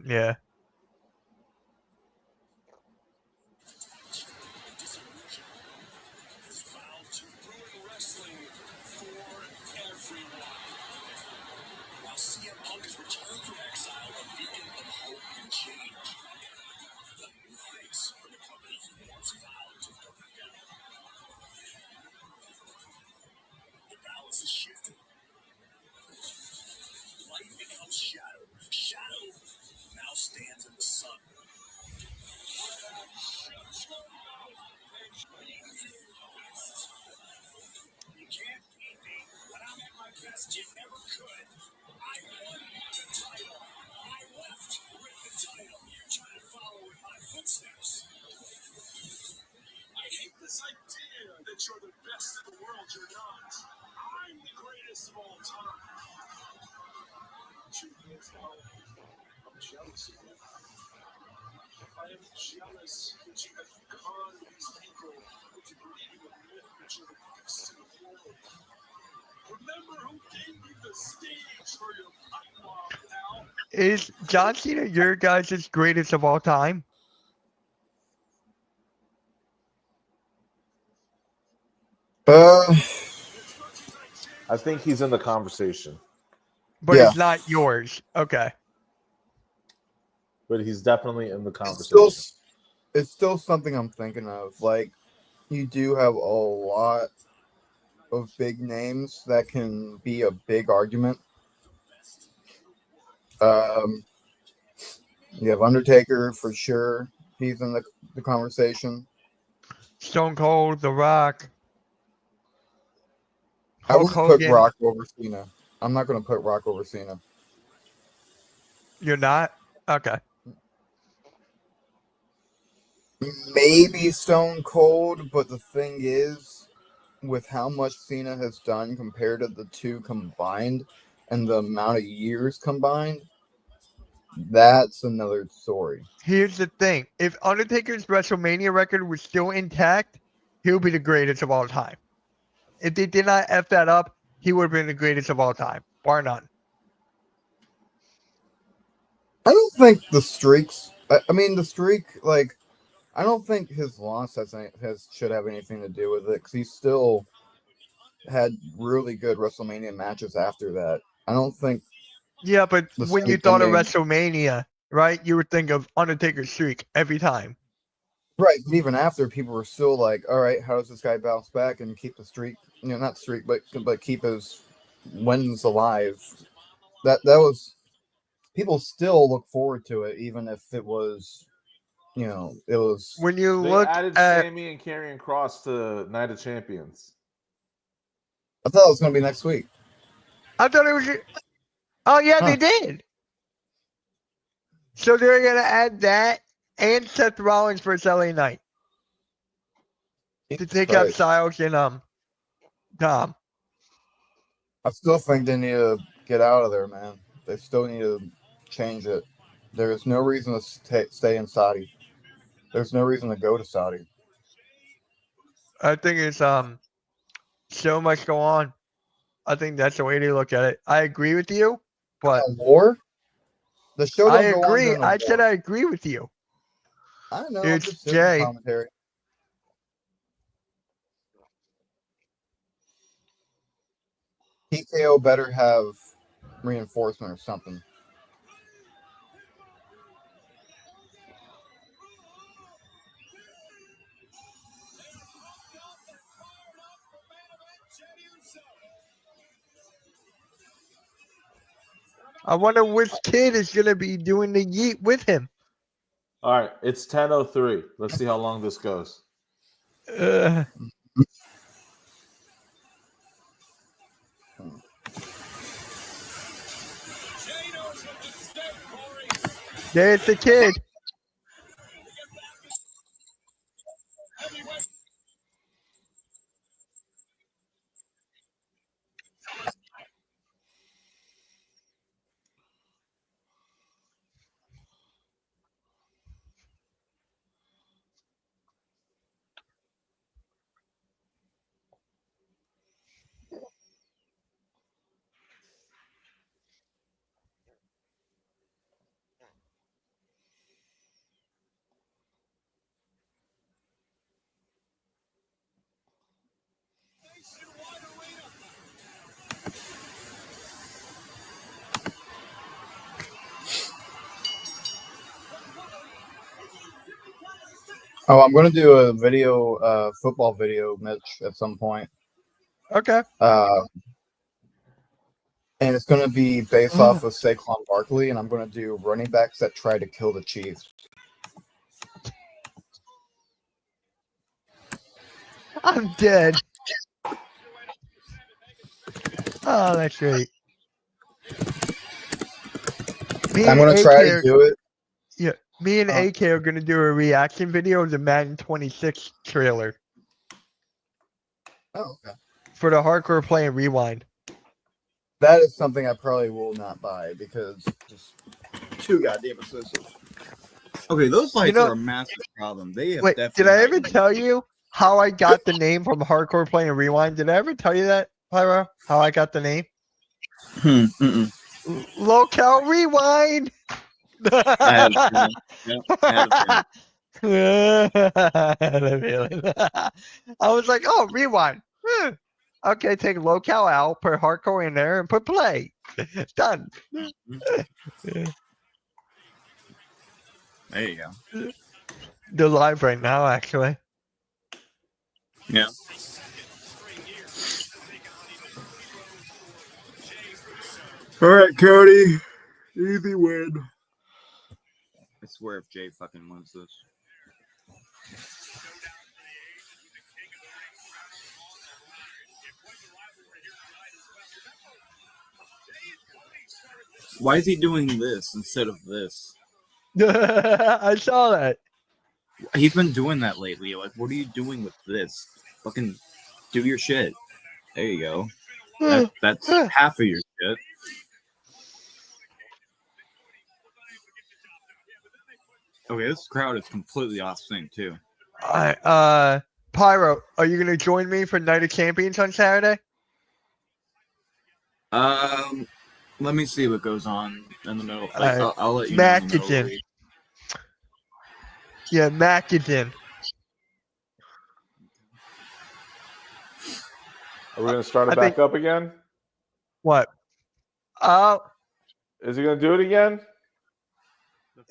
Yeah. While CM Punk has returned from exile, a beacon of hope and change. The new face for the company he once vowed to never forget. The balance is shifting. Light becomes shadow. Shadow now stands in the sun. You can't beat me. When I'm at my best, you never could. I won the title. I left with the title. You're trying to follow in my footsteps. I hate this idea that you're the best in the world. You're not. I'm the greatest of all time. Truth is, though, I'm jealous of you. I am jealous that you have conned these people into believing a myth that you're the best in the world. Remember who gave you the stage for your pipe bomb, pal? Is John Cena your guys' greatest of all time? I think he's in the conversation, But Yeah. it's not yours. Okay. but he's definitely in the It's conversation. still something I'm thinking of. Like, you do have a lot of big names that can be a big argument. You have Undertaker for sure. He's in the conversation. Stone Cold, The Rock, I Hulk wouldn't put Hogan. Rock over Cena. I'm not going to put Rock over Cena. You're not? Okay. Maybe Stone Cold, but the thing is, with how much Cena has done compared to the two combined and the amount of years combined, that's another story. Here's the thing. If Undertaker's WrestleMania record was still intact, he would be the greatest of all time. If they did not F that up, he would have been the greatest of all time, bar none. I don't think the streaks. I mean, the streak. Like, I don't think his loss should have anything to do with it because he still had really good WrestleMania matches after that. I don't think. Yeah, but The when you streak thought of ending- WrestleMania, right, you would think of Undertaker's streak every time. Right, but even after, people were still like, "All right, how does this guy bounce back and keep the streak? You know, not streak, but keep his wins alive." That was people still look forward to it, even if it was, it was. When you They look added at, Sammy and Karrion Kross to Night of Champions. I thought it was going to be next week. I thought it was. Oh yeah, they did. So they're gonna add that and Seth Rollins for LA Knight to take out Christ. Styles and Dom. I still think they need to get out of there, man. They still need to change it. There is no reason to stay in Saudi. There's no reason to go to Saudi. I think it's so much go on. I think that's the way to look at it. I agree with you, but A war? The show I don't go on agree. during a I war. said I agree with you. I know. It's I'm just Jay. commentary. TKO better have reinforcement or something. I wonder which kid is gonna be doing the yeet with him. All right, it's 10:03. Let's see how long this goes. There's the kid. Oh, I'm going to do a video, football video, Mitch, at some point. Okay. And it's going to be based off of Saquon Barkley, and I'm going to do running backs that try to kill the Chiefs. I'm dead. Oh, that's great. I'm going to try to do it. Yeah, me and AK are going to do a reaction video of the Madden 26 trailer. Oh, okay. For the hardcore play and rewind. That is something I probably will not buy because just too goddamn expensive. Okay, those lights are a massive problem. They have Wait, definitely did I ever tell you how I got the name from hardcore play and rewind? Did I ever tell you that, Pyro? How I got the name? Locale rewind. I had a feeling. I was like, oh, rewind. Okay, take locale out, put hardcore in there, and put play. Done. There you go. They're live right now, actually. Yeah. All right, Cody. Easy win. I swear if Jay fucking wins this. Why is he doing this instead of this? I saw that. He's been doing that lately. Like, what are you doing with this? Fucking do your shit. There you go. That's half of your shit. Okay, this crowd is completely off sync too. Pyro, are you gonna join me for Night of Champions on Saturday? Let me see what goes on in the middle. Like, I'll let you know Mac in the is middle of in. the week. Yeah, Mac is in. Are we going to start it I back think- up again? What? Is he going to do it again?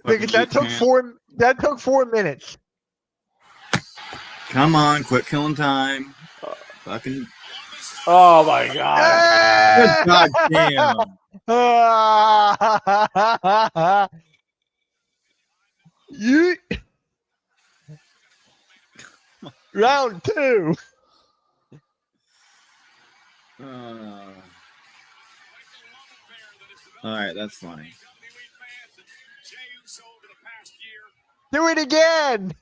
Because that took 4 minutes. Come on, quit killing time. Fucking. Oh my god! God damn. You. Round 2. All right, that's funny. Do it again.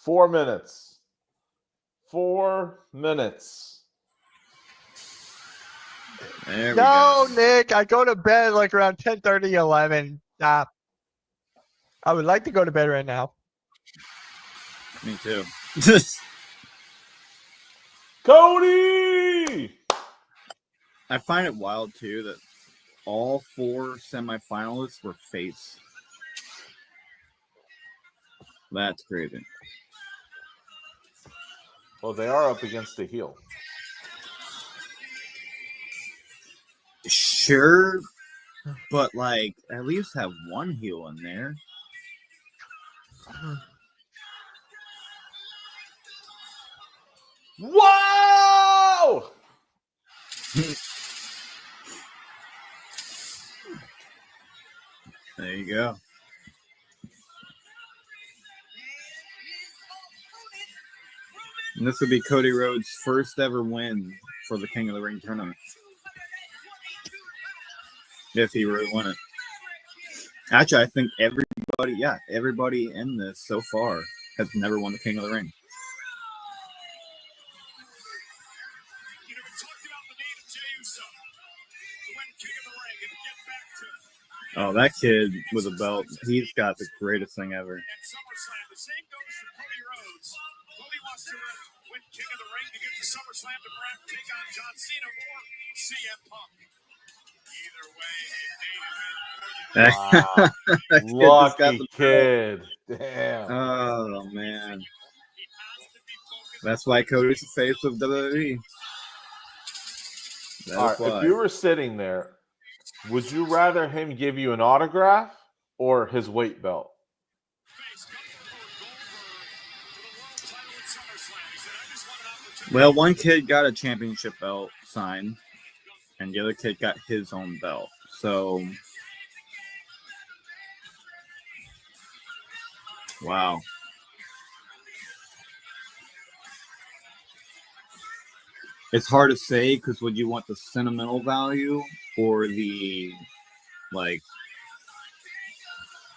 4 minutes. 4 minutes. There we No, go. Nick, I go to bed like around 10:30, 11. Stop. I would like to go to bed right now. Me too. Cody! I find it wild too that all 4 semifinalists were face. That's crazy. Well, they are up against a heel. Sure, but like at least have one heel in there. Whoa! There you go. And this would be Cody Rhodes' first ever win for the King of the Ring tournament. If he really won it. Actually, I think everybody in this so far has never won the King of the Ring. Oh, that kid with a belt, he's got the greatest thing ever. The same goes for Cody Rhodes. Cody wants to win King of the Ring to get to SummerSlam to perhaps take on John Cena or CM Punk. Either way, Wow. Lucky kid. Damn. Oh, man. That's why Cody's the face of WWE. All right, if you were sitting there, would you rather him give you an autograph or his weight belt? Well, one kid got a championship belt signed, and the other kid got his own belt. So, wow. It's hard to say because would you want the sentimental value or the, like,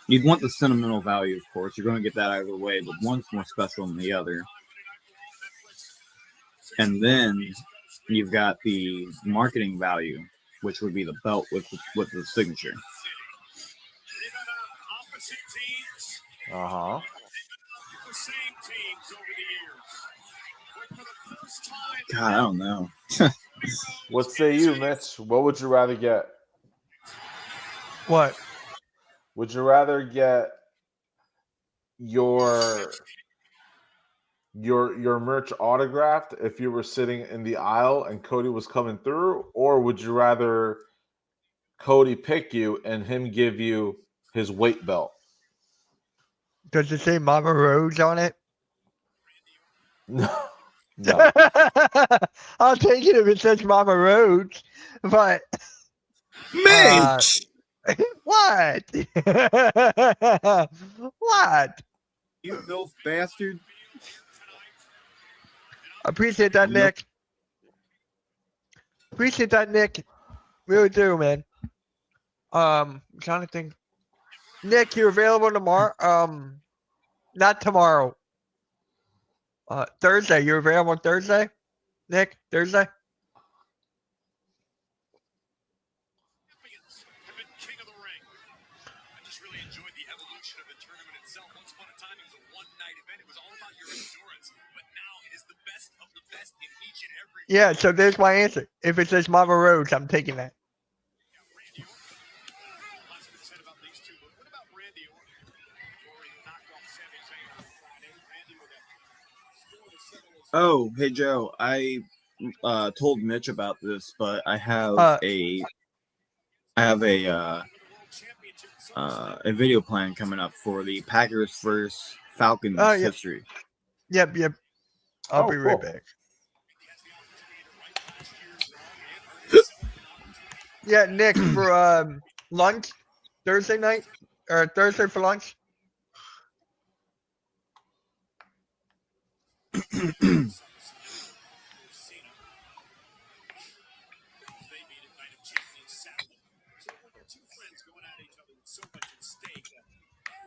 you'd want the sentimental value, of course. You're going to get that either way, but one's more special than the other. And then you've got the marketing value, which would be the belt with the signature. Uh-huh. God, I don't know. What say you, Mitch? What would you rather get? What? Would you rather get your merch autographed if you were sitting in the aisle and Cody was coming through, or would you rather Cody pick you and him give you his weight belt? Does it say Mama Rose on it? No. No. I'll take it if it says Mama Rose, but Mitch! What? What? You MILF bastard. Appreciate that, Nick. Appreciate that, Nick. Really do, man. I'm trying to think. Nick, you available tomorrow? Not tomorrow. Thursday. You're available Thursday? Nick, Thursday? Champions have been king of the ring. I just really enjoyed the evolution of the tournament itself. Once upon a time, it was a one-night event. It was all about your endurance. But now it is the best of the best in each and every. Yeah, so there's my answer. If it says Mama Rhodes, I'm taking that. Randy Orton. Lots been said about these two, but what about Randy Orton? Corey knocked off Sami Zayn on Friday. Randy with a score to settle his. Oh, hey Joe, I told Mitch about this, but I have Uh, a video plan coming up for the Packers versus Falcons Yep. history. Yep. I'll Oh, be right cool. back. Yeah, Nick, for lunch, Thursday night, or Thursday for lunch. They meet at Night of Champions Saturday. So when you're two friends going at each other with so much at stake, what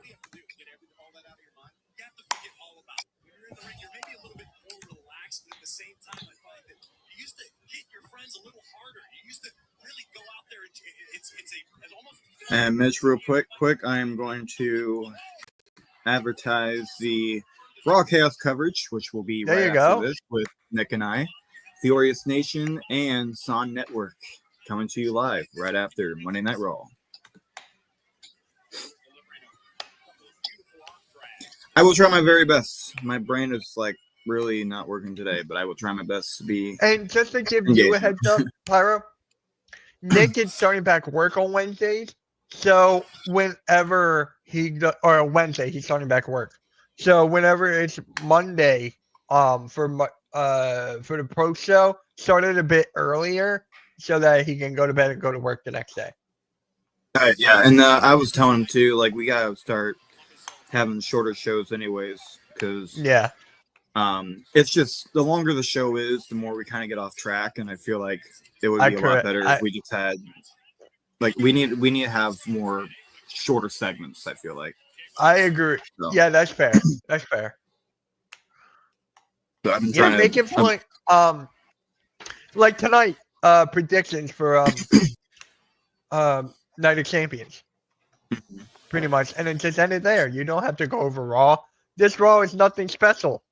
do you have to do? Get all that out of your mind? You have to forget all about it. When you're in the ring, you're maybe a little bit more relaxed, but at the same time, I find that you used to hit your friends a little harder. You used to really go out there and it's almost. And Mitch, real quick, I am going to advertise the Raw Chaos coverage, which will be There right you after go. this with Nick and I, Furious Nation and Son Network coming to you live right after Monday Night Raw. I will try my very best. My brain is like really not working today, but I will try my best to be. And just to give you a engaged. heads up, Pyro, Nick is starting back work on Wednesdays. So whenever or Wednesday, he's starting back work. So whenever it's Monday, for the pro show, started a bit earlier so that he can go to bed and go to work the next day. Yeah, and I was telling him too, like we gotta start having shorter shows, anyways, because Yeah, it's just the longer the show is, the more we kind of get off track, and I feel like it would be a lot better if we just had, like, we need to have more shorter segments. I feel like. I agree. So, Yeah, that's fair. That's fair. so I've been Yeah, trying make to. it point. Like tonight, predictions for Night of Champions. Pretty much, and it just ended there. You don't have to go over Raw. This Raw is nothing special.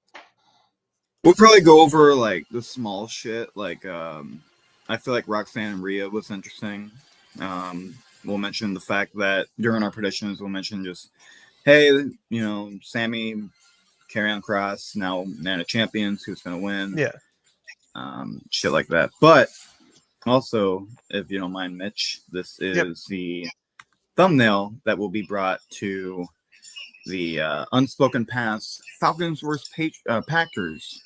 We'll probably go over like the small shit. Like, I feel like Roxanne and Rhea was interesting. We'll mention the fact that during our predictions, we'll mention just, hey, you know, Sammy, Karrion Kross, now Man of Champions, who's going to win? Yeah. Shit like that. But also, if you don't mind, Mitch, this is the thumbnail that will be brought to the Unspoken Pass Falcons vs. Packers.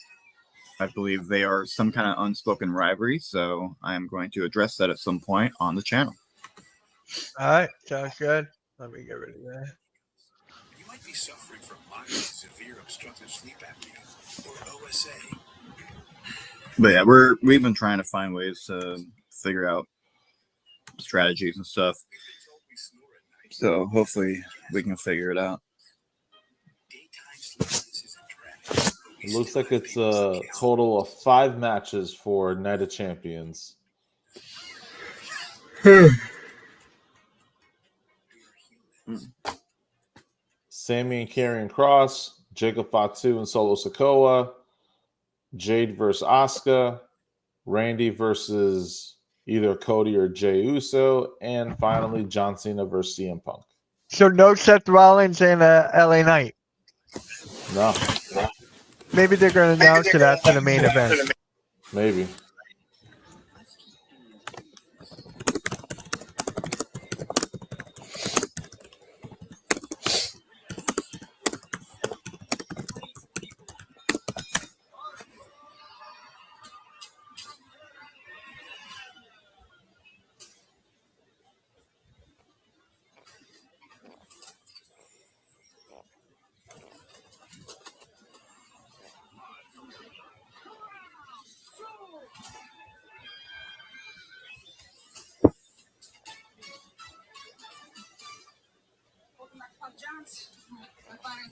I believe they are some kind of unspoken rivalry, so I am going to address that at some point on the channel. All right, sounds good. Let me get rid of that. You might be suffering from mild to severe obstructive sleep apnea, or OSA. But yeah, we've been trying to find ways to figure out strategies and stuff. So hopefully we can figure it out. It looks like it's a total of 5 matches for Night of Champions. Sammy and Karrion Kross, Jacob Fatu and Solo Sikoa, Jade versus Asuka, Randy versus either Cody or Jey Uso, and finally John Cena versus CM Punk. So no Seth Rollins and LA Knight. No. Maybe they're going to announce it after the main event. Maybe.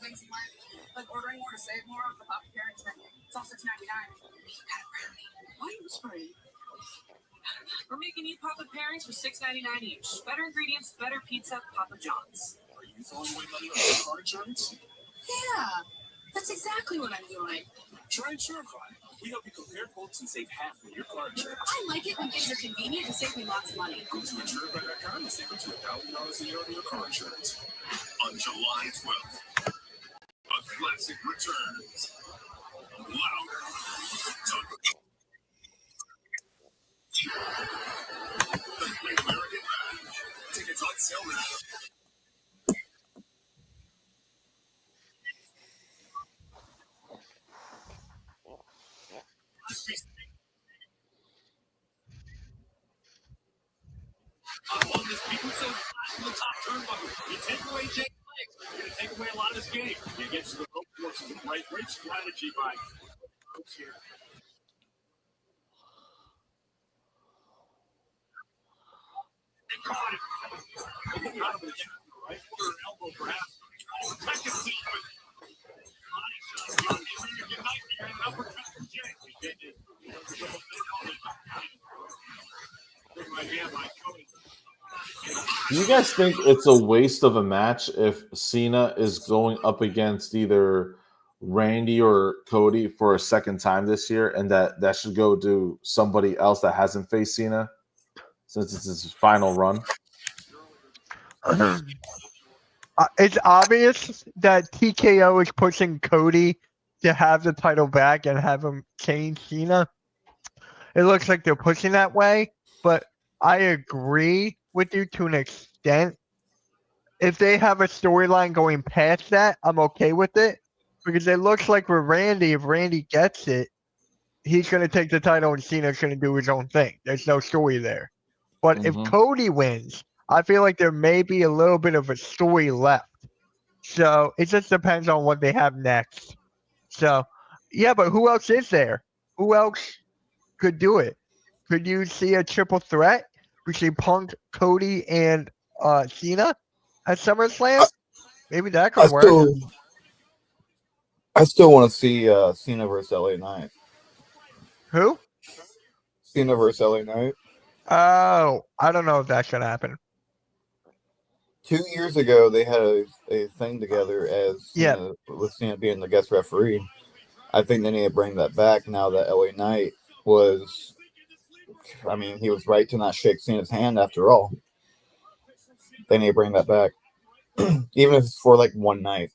things in life, like ordering more to save more off the Papa Pairings menu. It's all $6.99. Why are you whispering? We're making new Papa Pairings for $6.99 each. Better ingredients, better pizza, Papa John's. Are you throwing away money on your car insurance? Yeah, that's exactly what I'm doing. Try Insurify. We help you compare quotes and save half on your car insurance. I like it when things are convenient and save me lots of money. Go to Insurify.com and save up to $1,000 a year on your car insurance. On July 12th, a classic returns. Louder. The American Bash. Tickets on sale now. On this people so fast in the top turnbuckle. You take away Jay's legs, you're going to take away a lot of this game. He gets to the rope force with great strategy by folks here. They caught him. They got him with a right foot or elbow, perhaps. Second seat, but body shot. Unite here and an uppercut from Jay. He did it. Big right hand by Cody. Do you guys think it's a waste of a match if Cena is going up against either Randy or Cody for a second time this year, and that should go to somebody else that hasn't faced Cena since it's his final run? It's obvious that TKO is pushing Cody to have the title back and have him change Cena. It looks like they're pushing that way, but I agree with you to an extent. If they have a storyline going past that, I'm okay with it. Because it looks like with Randy, if Randy gets it, he's going to take the title and Cena's going to do his own thing. There's no story there. But if Cody wins, I feel like there may be a little bit of a story left. So it just depends on what they have next. So, yeah, but who else is there? Who else could do it? Could you see a triple threat? We see Punk, Cody, and Cena at SummerSlam? Maybe that could work. I still want to see Cena versus LA Knight. Who? Cena versus LA Knight. Oh, I don't know if that's going to happen. 2 years ago, they had a thing together as Cena, with Cena being the guest referee. I think they need to bring that back now that LA Knight was, I mean, he was right to not shake Cena's hand after all. They need to bring that back. Even if it's for like one night.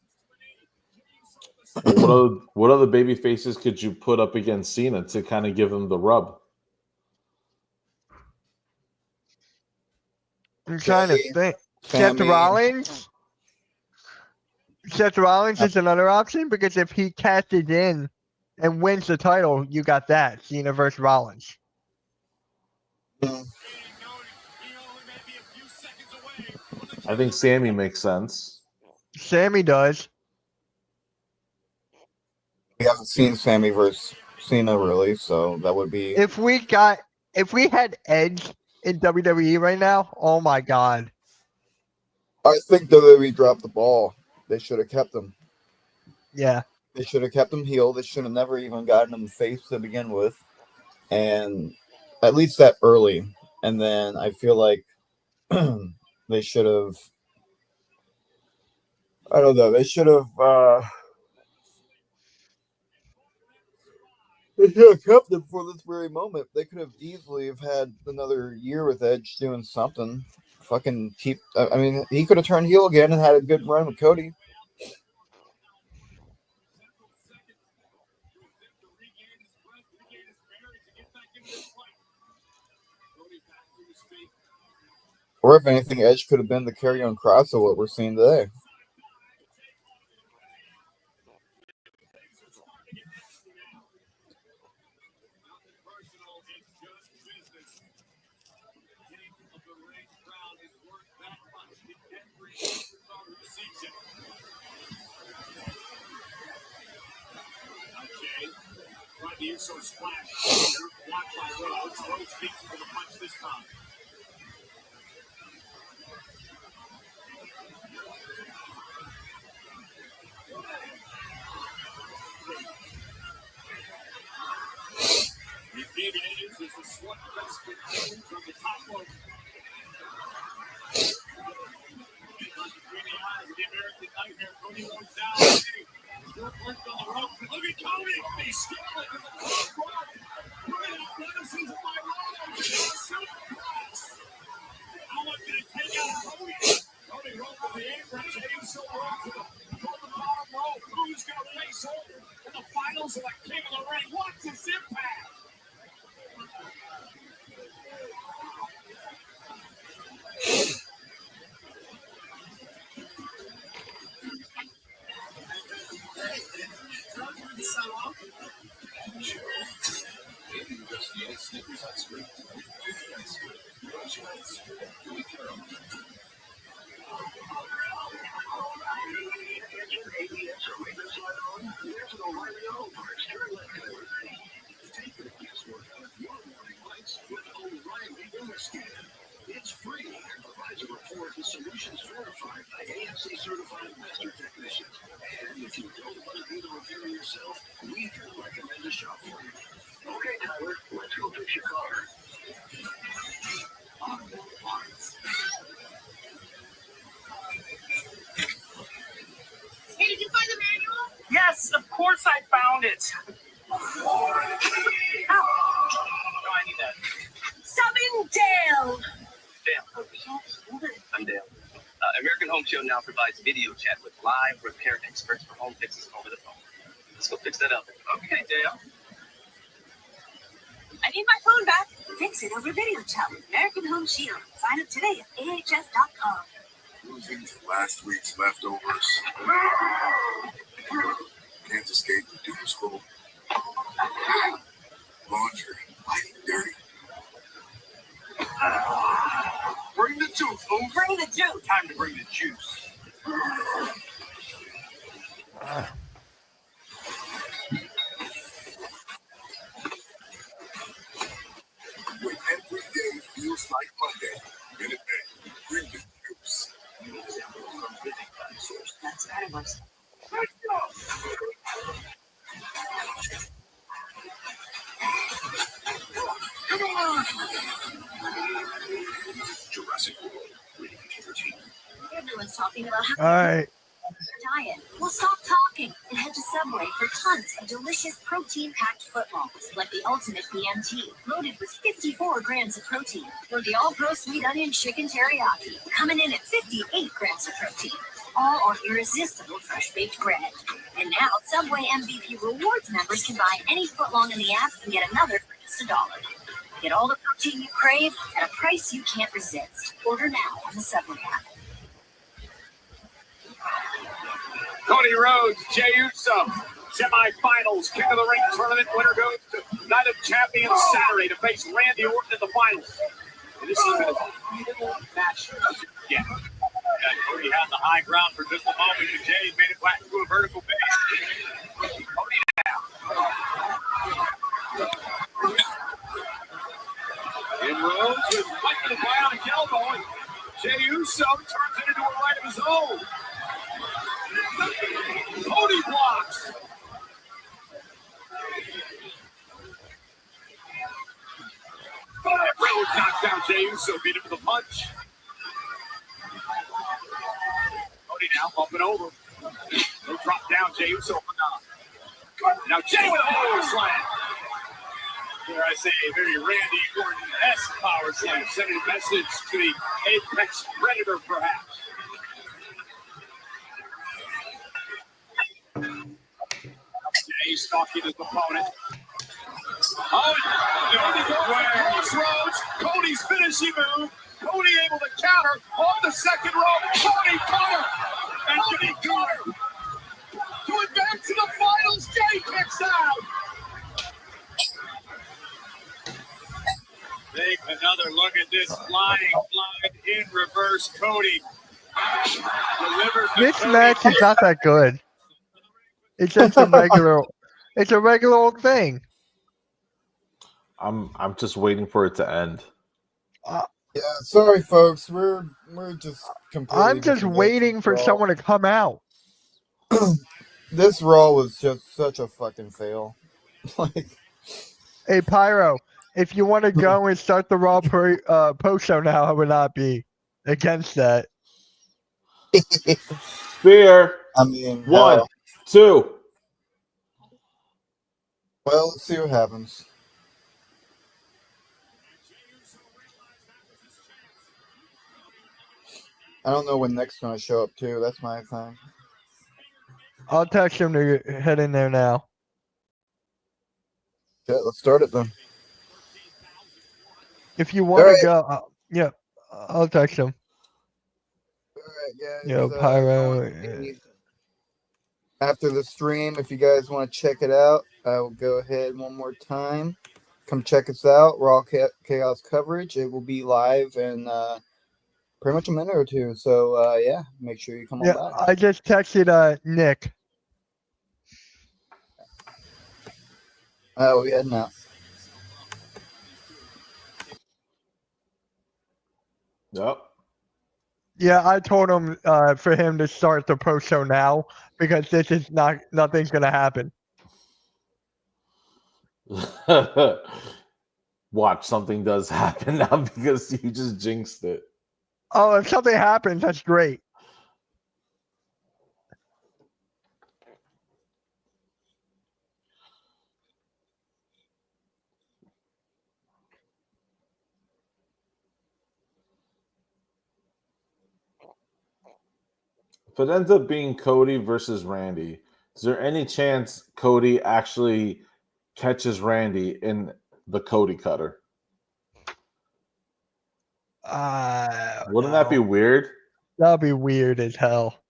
What other baby faces could you put up against Cena to kind of give him the rub? I'm trying to think. Seth Rollins? Seth Rollins is another option because if he cashes in and wins the title, you got that. Cena versus Rollins. I think Sammy makes sense. Sammy does. We haven't seen Sammy versus Cena really, so that would be. If we had Edge in WWE right now, oh my God. I think WWE dropped the ball. They should have kept him. Yeah. They should have kept him heel. They should have never even gotten him face to begin with. And at least that early. And then I feel like they should have. I don't know. They should have. They should have kept him for this very moment. They could have easily have had another year with Edge doing something. Fucking keep. I mean, he could have turned heel again and had a good run with Cody. Or if anything, Edge could have been the carry-on cross of what we're seeing today. So splash. Blocked by Rhodes. Rhodes beats him with a punch this time. David Hayes is the slug fest from the top rope. Between the eyes of the American Nightmare, Cody goes down. Still flipped on the rope. Look at Cody. He's scaling to the top rope. Look at athleticism by Rollins. Superplex. Allen going to take out Cody. Cody rope on the apron. James so rope to the bottom rope. Who's going to face over in the finals of the King of the Ring? Watch this impact. It's free and provides a report with solutions verified by AMC certified master technicians. And if you don't want to do the repair yourself, we can recommend a shop for you. Okay, Tyler, let's go fix your car. Hey, did you find the manual? Yes, of course I found it. Oh, no, I need that. Summon Dale. Dale. I'm Dale. American Home Show now provides video chat with live repair experts for home fixes over the phone. Let's go fix that up. Okay, Dale. I need my phone back. Fix it over video chat with American Home Shield. Sign up today at ahs.com. Moving to last week's leftovers. Can't escape the doom scroll. Laundry, mighty dirty. Bring the juice, folks. Bring the juice. Time to bring the juice. When every day feels like Monday, Minute Maid, bring the juice. That's fabulous. Let's go. Come on. Jurassic World, rated PG-13. Everyone's talking about how All right. diet. Well, stop talking and head to Subway for tons of delicious protein-packed footballs, like the ultimate BMT, loaded with 54 grams of protein, or the all-pro sweet onion chicken teriyaki, coming in at 58 grams of protein, all on irresistible fresh-baked bread. And now, Subway MVP Rewards members can buy any footlong in the app and get another for just $1. Get all the protein you crave at a price you can't resist. Order now on the Subway app. Cody Rhodes, Jey Uso, semifinals, King of the Ring tournament winner goes to Night of Champions Saturday to face Randy Orton in the finals. And this has been a beautiful match. Yeah. Cody had the high ground for just a moment, and Jey made it back to a vertical base. Cody now. And Rhodes was fighting the bionic elbow, and Jey Uso turns it into a right of his own. Cody blocks. Rhodes knocks down Jey Uso, beat him with a punch. Cody now bumping over. He'll drop down Jey Uso. Now Jey with a power slam. Here I say a very Randy Orton-esque power slam, sending a message to the Apex Predator, perhaps. Jey stalking his opponent. Oh, Rhodes. Cody's finishing move. Cody able to counter off the second rope. Cody counter. And Cody counter. To advance to the finals, Jey kicks out. Take another look at this flying blind in reverse. Cody delivers the This Cody match is not that good. It's just a regular. It's a regular old thing. I'm just waiting for it to end. Yeah, sorry, folks. We're just completely. I'm just waiting for someone to come out. This Raw was just such a fucking fail. Like, Hey, Pyro, if you want to go and start the Raw post show now, I would not be against that. Spear. I mean, 1, hell. 2. Well, let's see what happens. I don't know when Nick's gonna show up too. That's my thing. I'll text him to head in there now. Yeah, let's start it then. If you want to Alright. go, yeah, I'll text him. All right, guys. Yo, Pyro. After the stream, if you guys want to check it out, I will go ahead one more time. Come check us out. Raw Chaos coverage. It will be live in pretty much a minute or two. So yeah, make sure you come on Yeah, by. I just texted Nick. We'll be heading out. Yep. Yeah, I told him for him to start the pro show now because this is nothing's gonna happen. Watch, something does happen now because you just jinxed it. Oh, if something happens, that's great. If it ends up being Cody versus Randy, is there any chance Cody actually catches Randy in the Cody cutter? Wouldn't that be weird? That'd be weird as hell.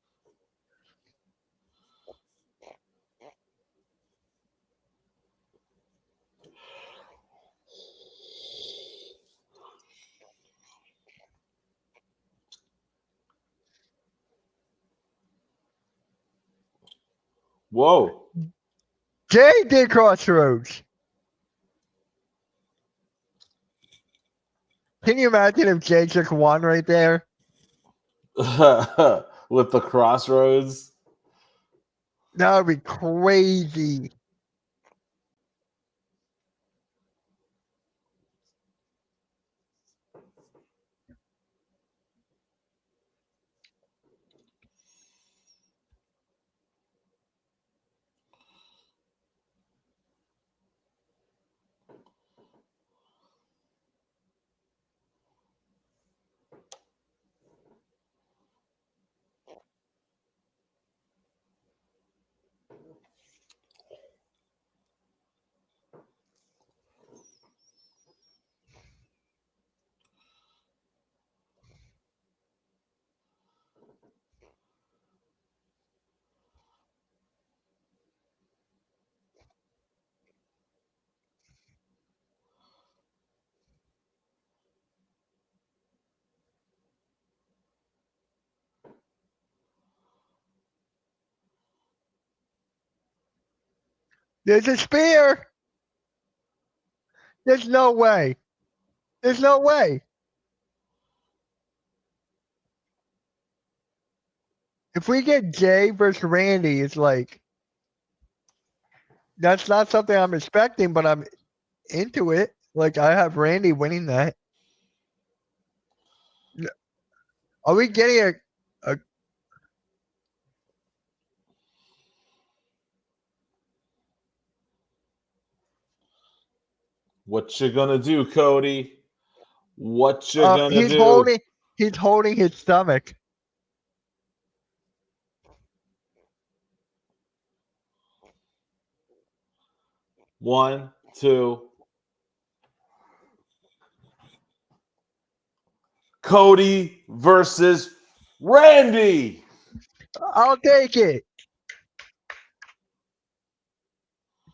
Whoa. Jay did Crossroads. Can you imagine if Jay just won right there? With the Crossroads? That would be crazy. There's a spear. There's no way. There's no way. If we get Jay versus Randy, it's like that's not something I'm expecting, but I'm into it. Like I have Randy winning that. Are we getting a What you gonna do, Cody? What you gonna he's do? holding his stomach. One, two. Cody versus Randy. I'll take it.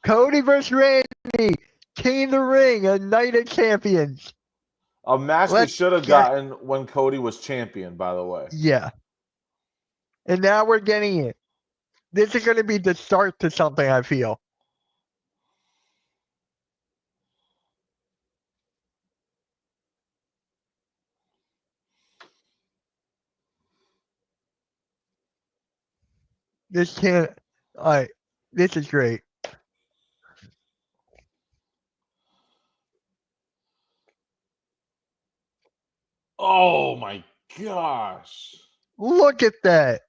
Cody versus Randy. King of the Ring, a Night of Champions. A match we Let's should have get- gotten when Cody was champion, by the way. Yeah. And now we're getting it. This is going to be the start to something, I feel. This can't. All right. This is great. Oh my gosh. Look at that.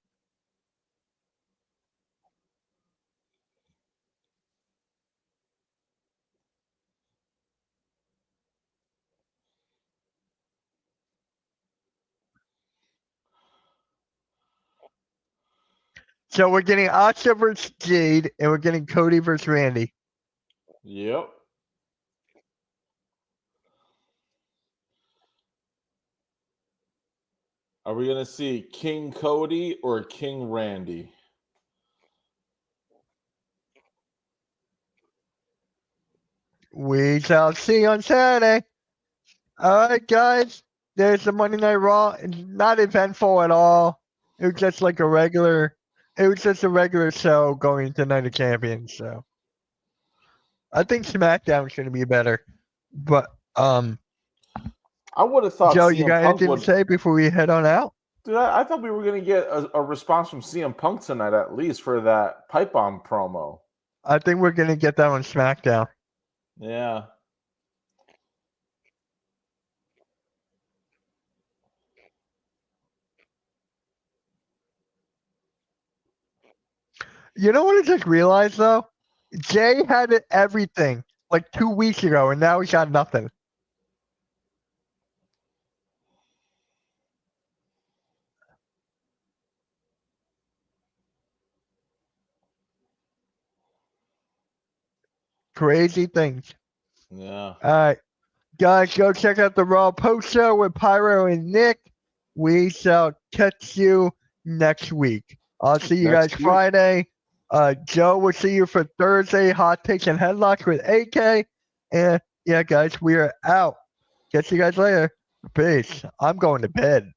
So we're getting Asuka versus Jade, and we're getting Cody versus Randy. Yep. Are we gonna see King Cody or King Randy? We shall see on Saturday. All right, guys. There's the Monday Night Raw. It's not eventful at all. It was just like a regular. It was just a regular show going into Night of Champions. So I think SmackDown's going to be better. But I would have thought Joe, you CM got Punk anything would. to say before we head on out? Dude, I thought we were gonna get a response from CM Punk tonight at least for that pipe bomb promo. I think we're going to get that on SmackDown. Yeah. You know what I just realized though? Jay had everything like 2 weeks ago, and now he's got nothing. Crazy things. Yeah. All right, guys, go check out the Raw post show with Pyro and Nick. We shall catch you next week. I'll see you Next guys week. Friday. Joe will see you for Thursday. Hot takes and headlocks with AK. And yeah, guys, we are out. Catch you guys later. Peace. I'm going to bed.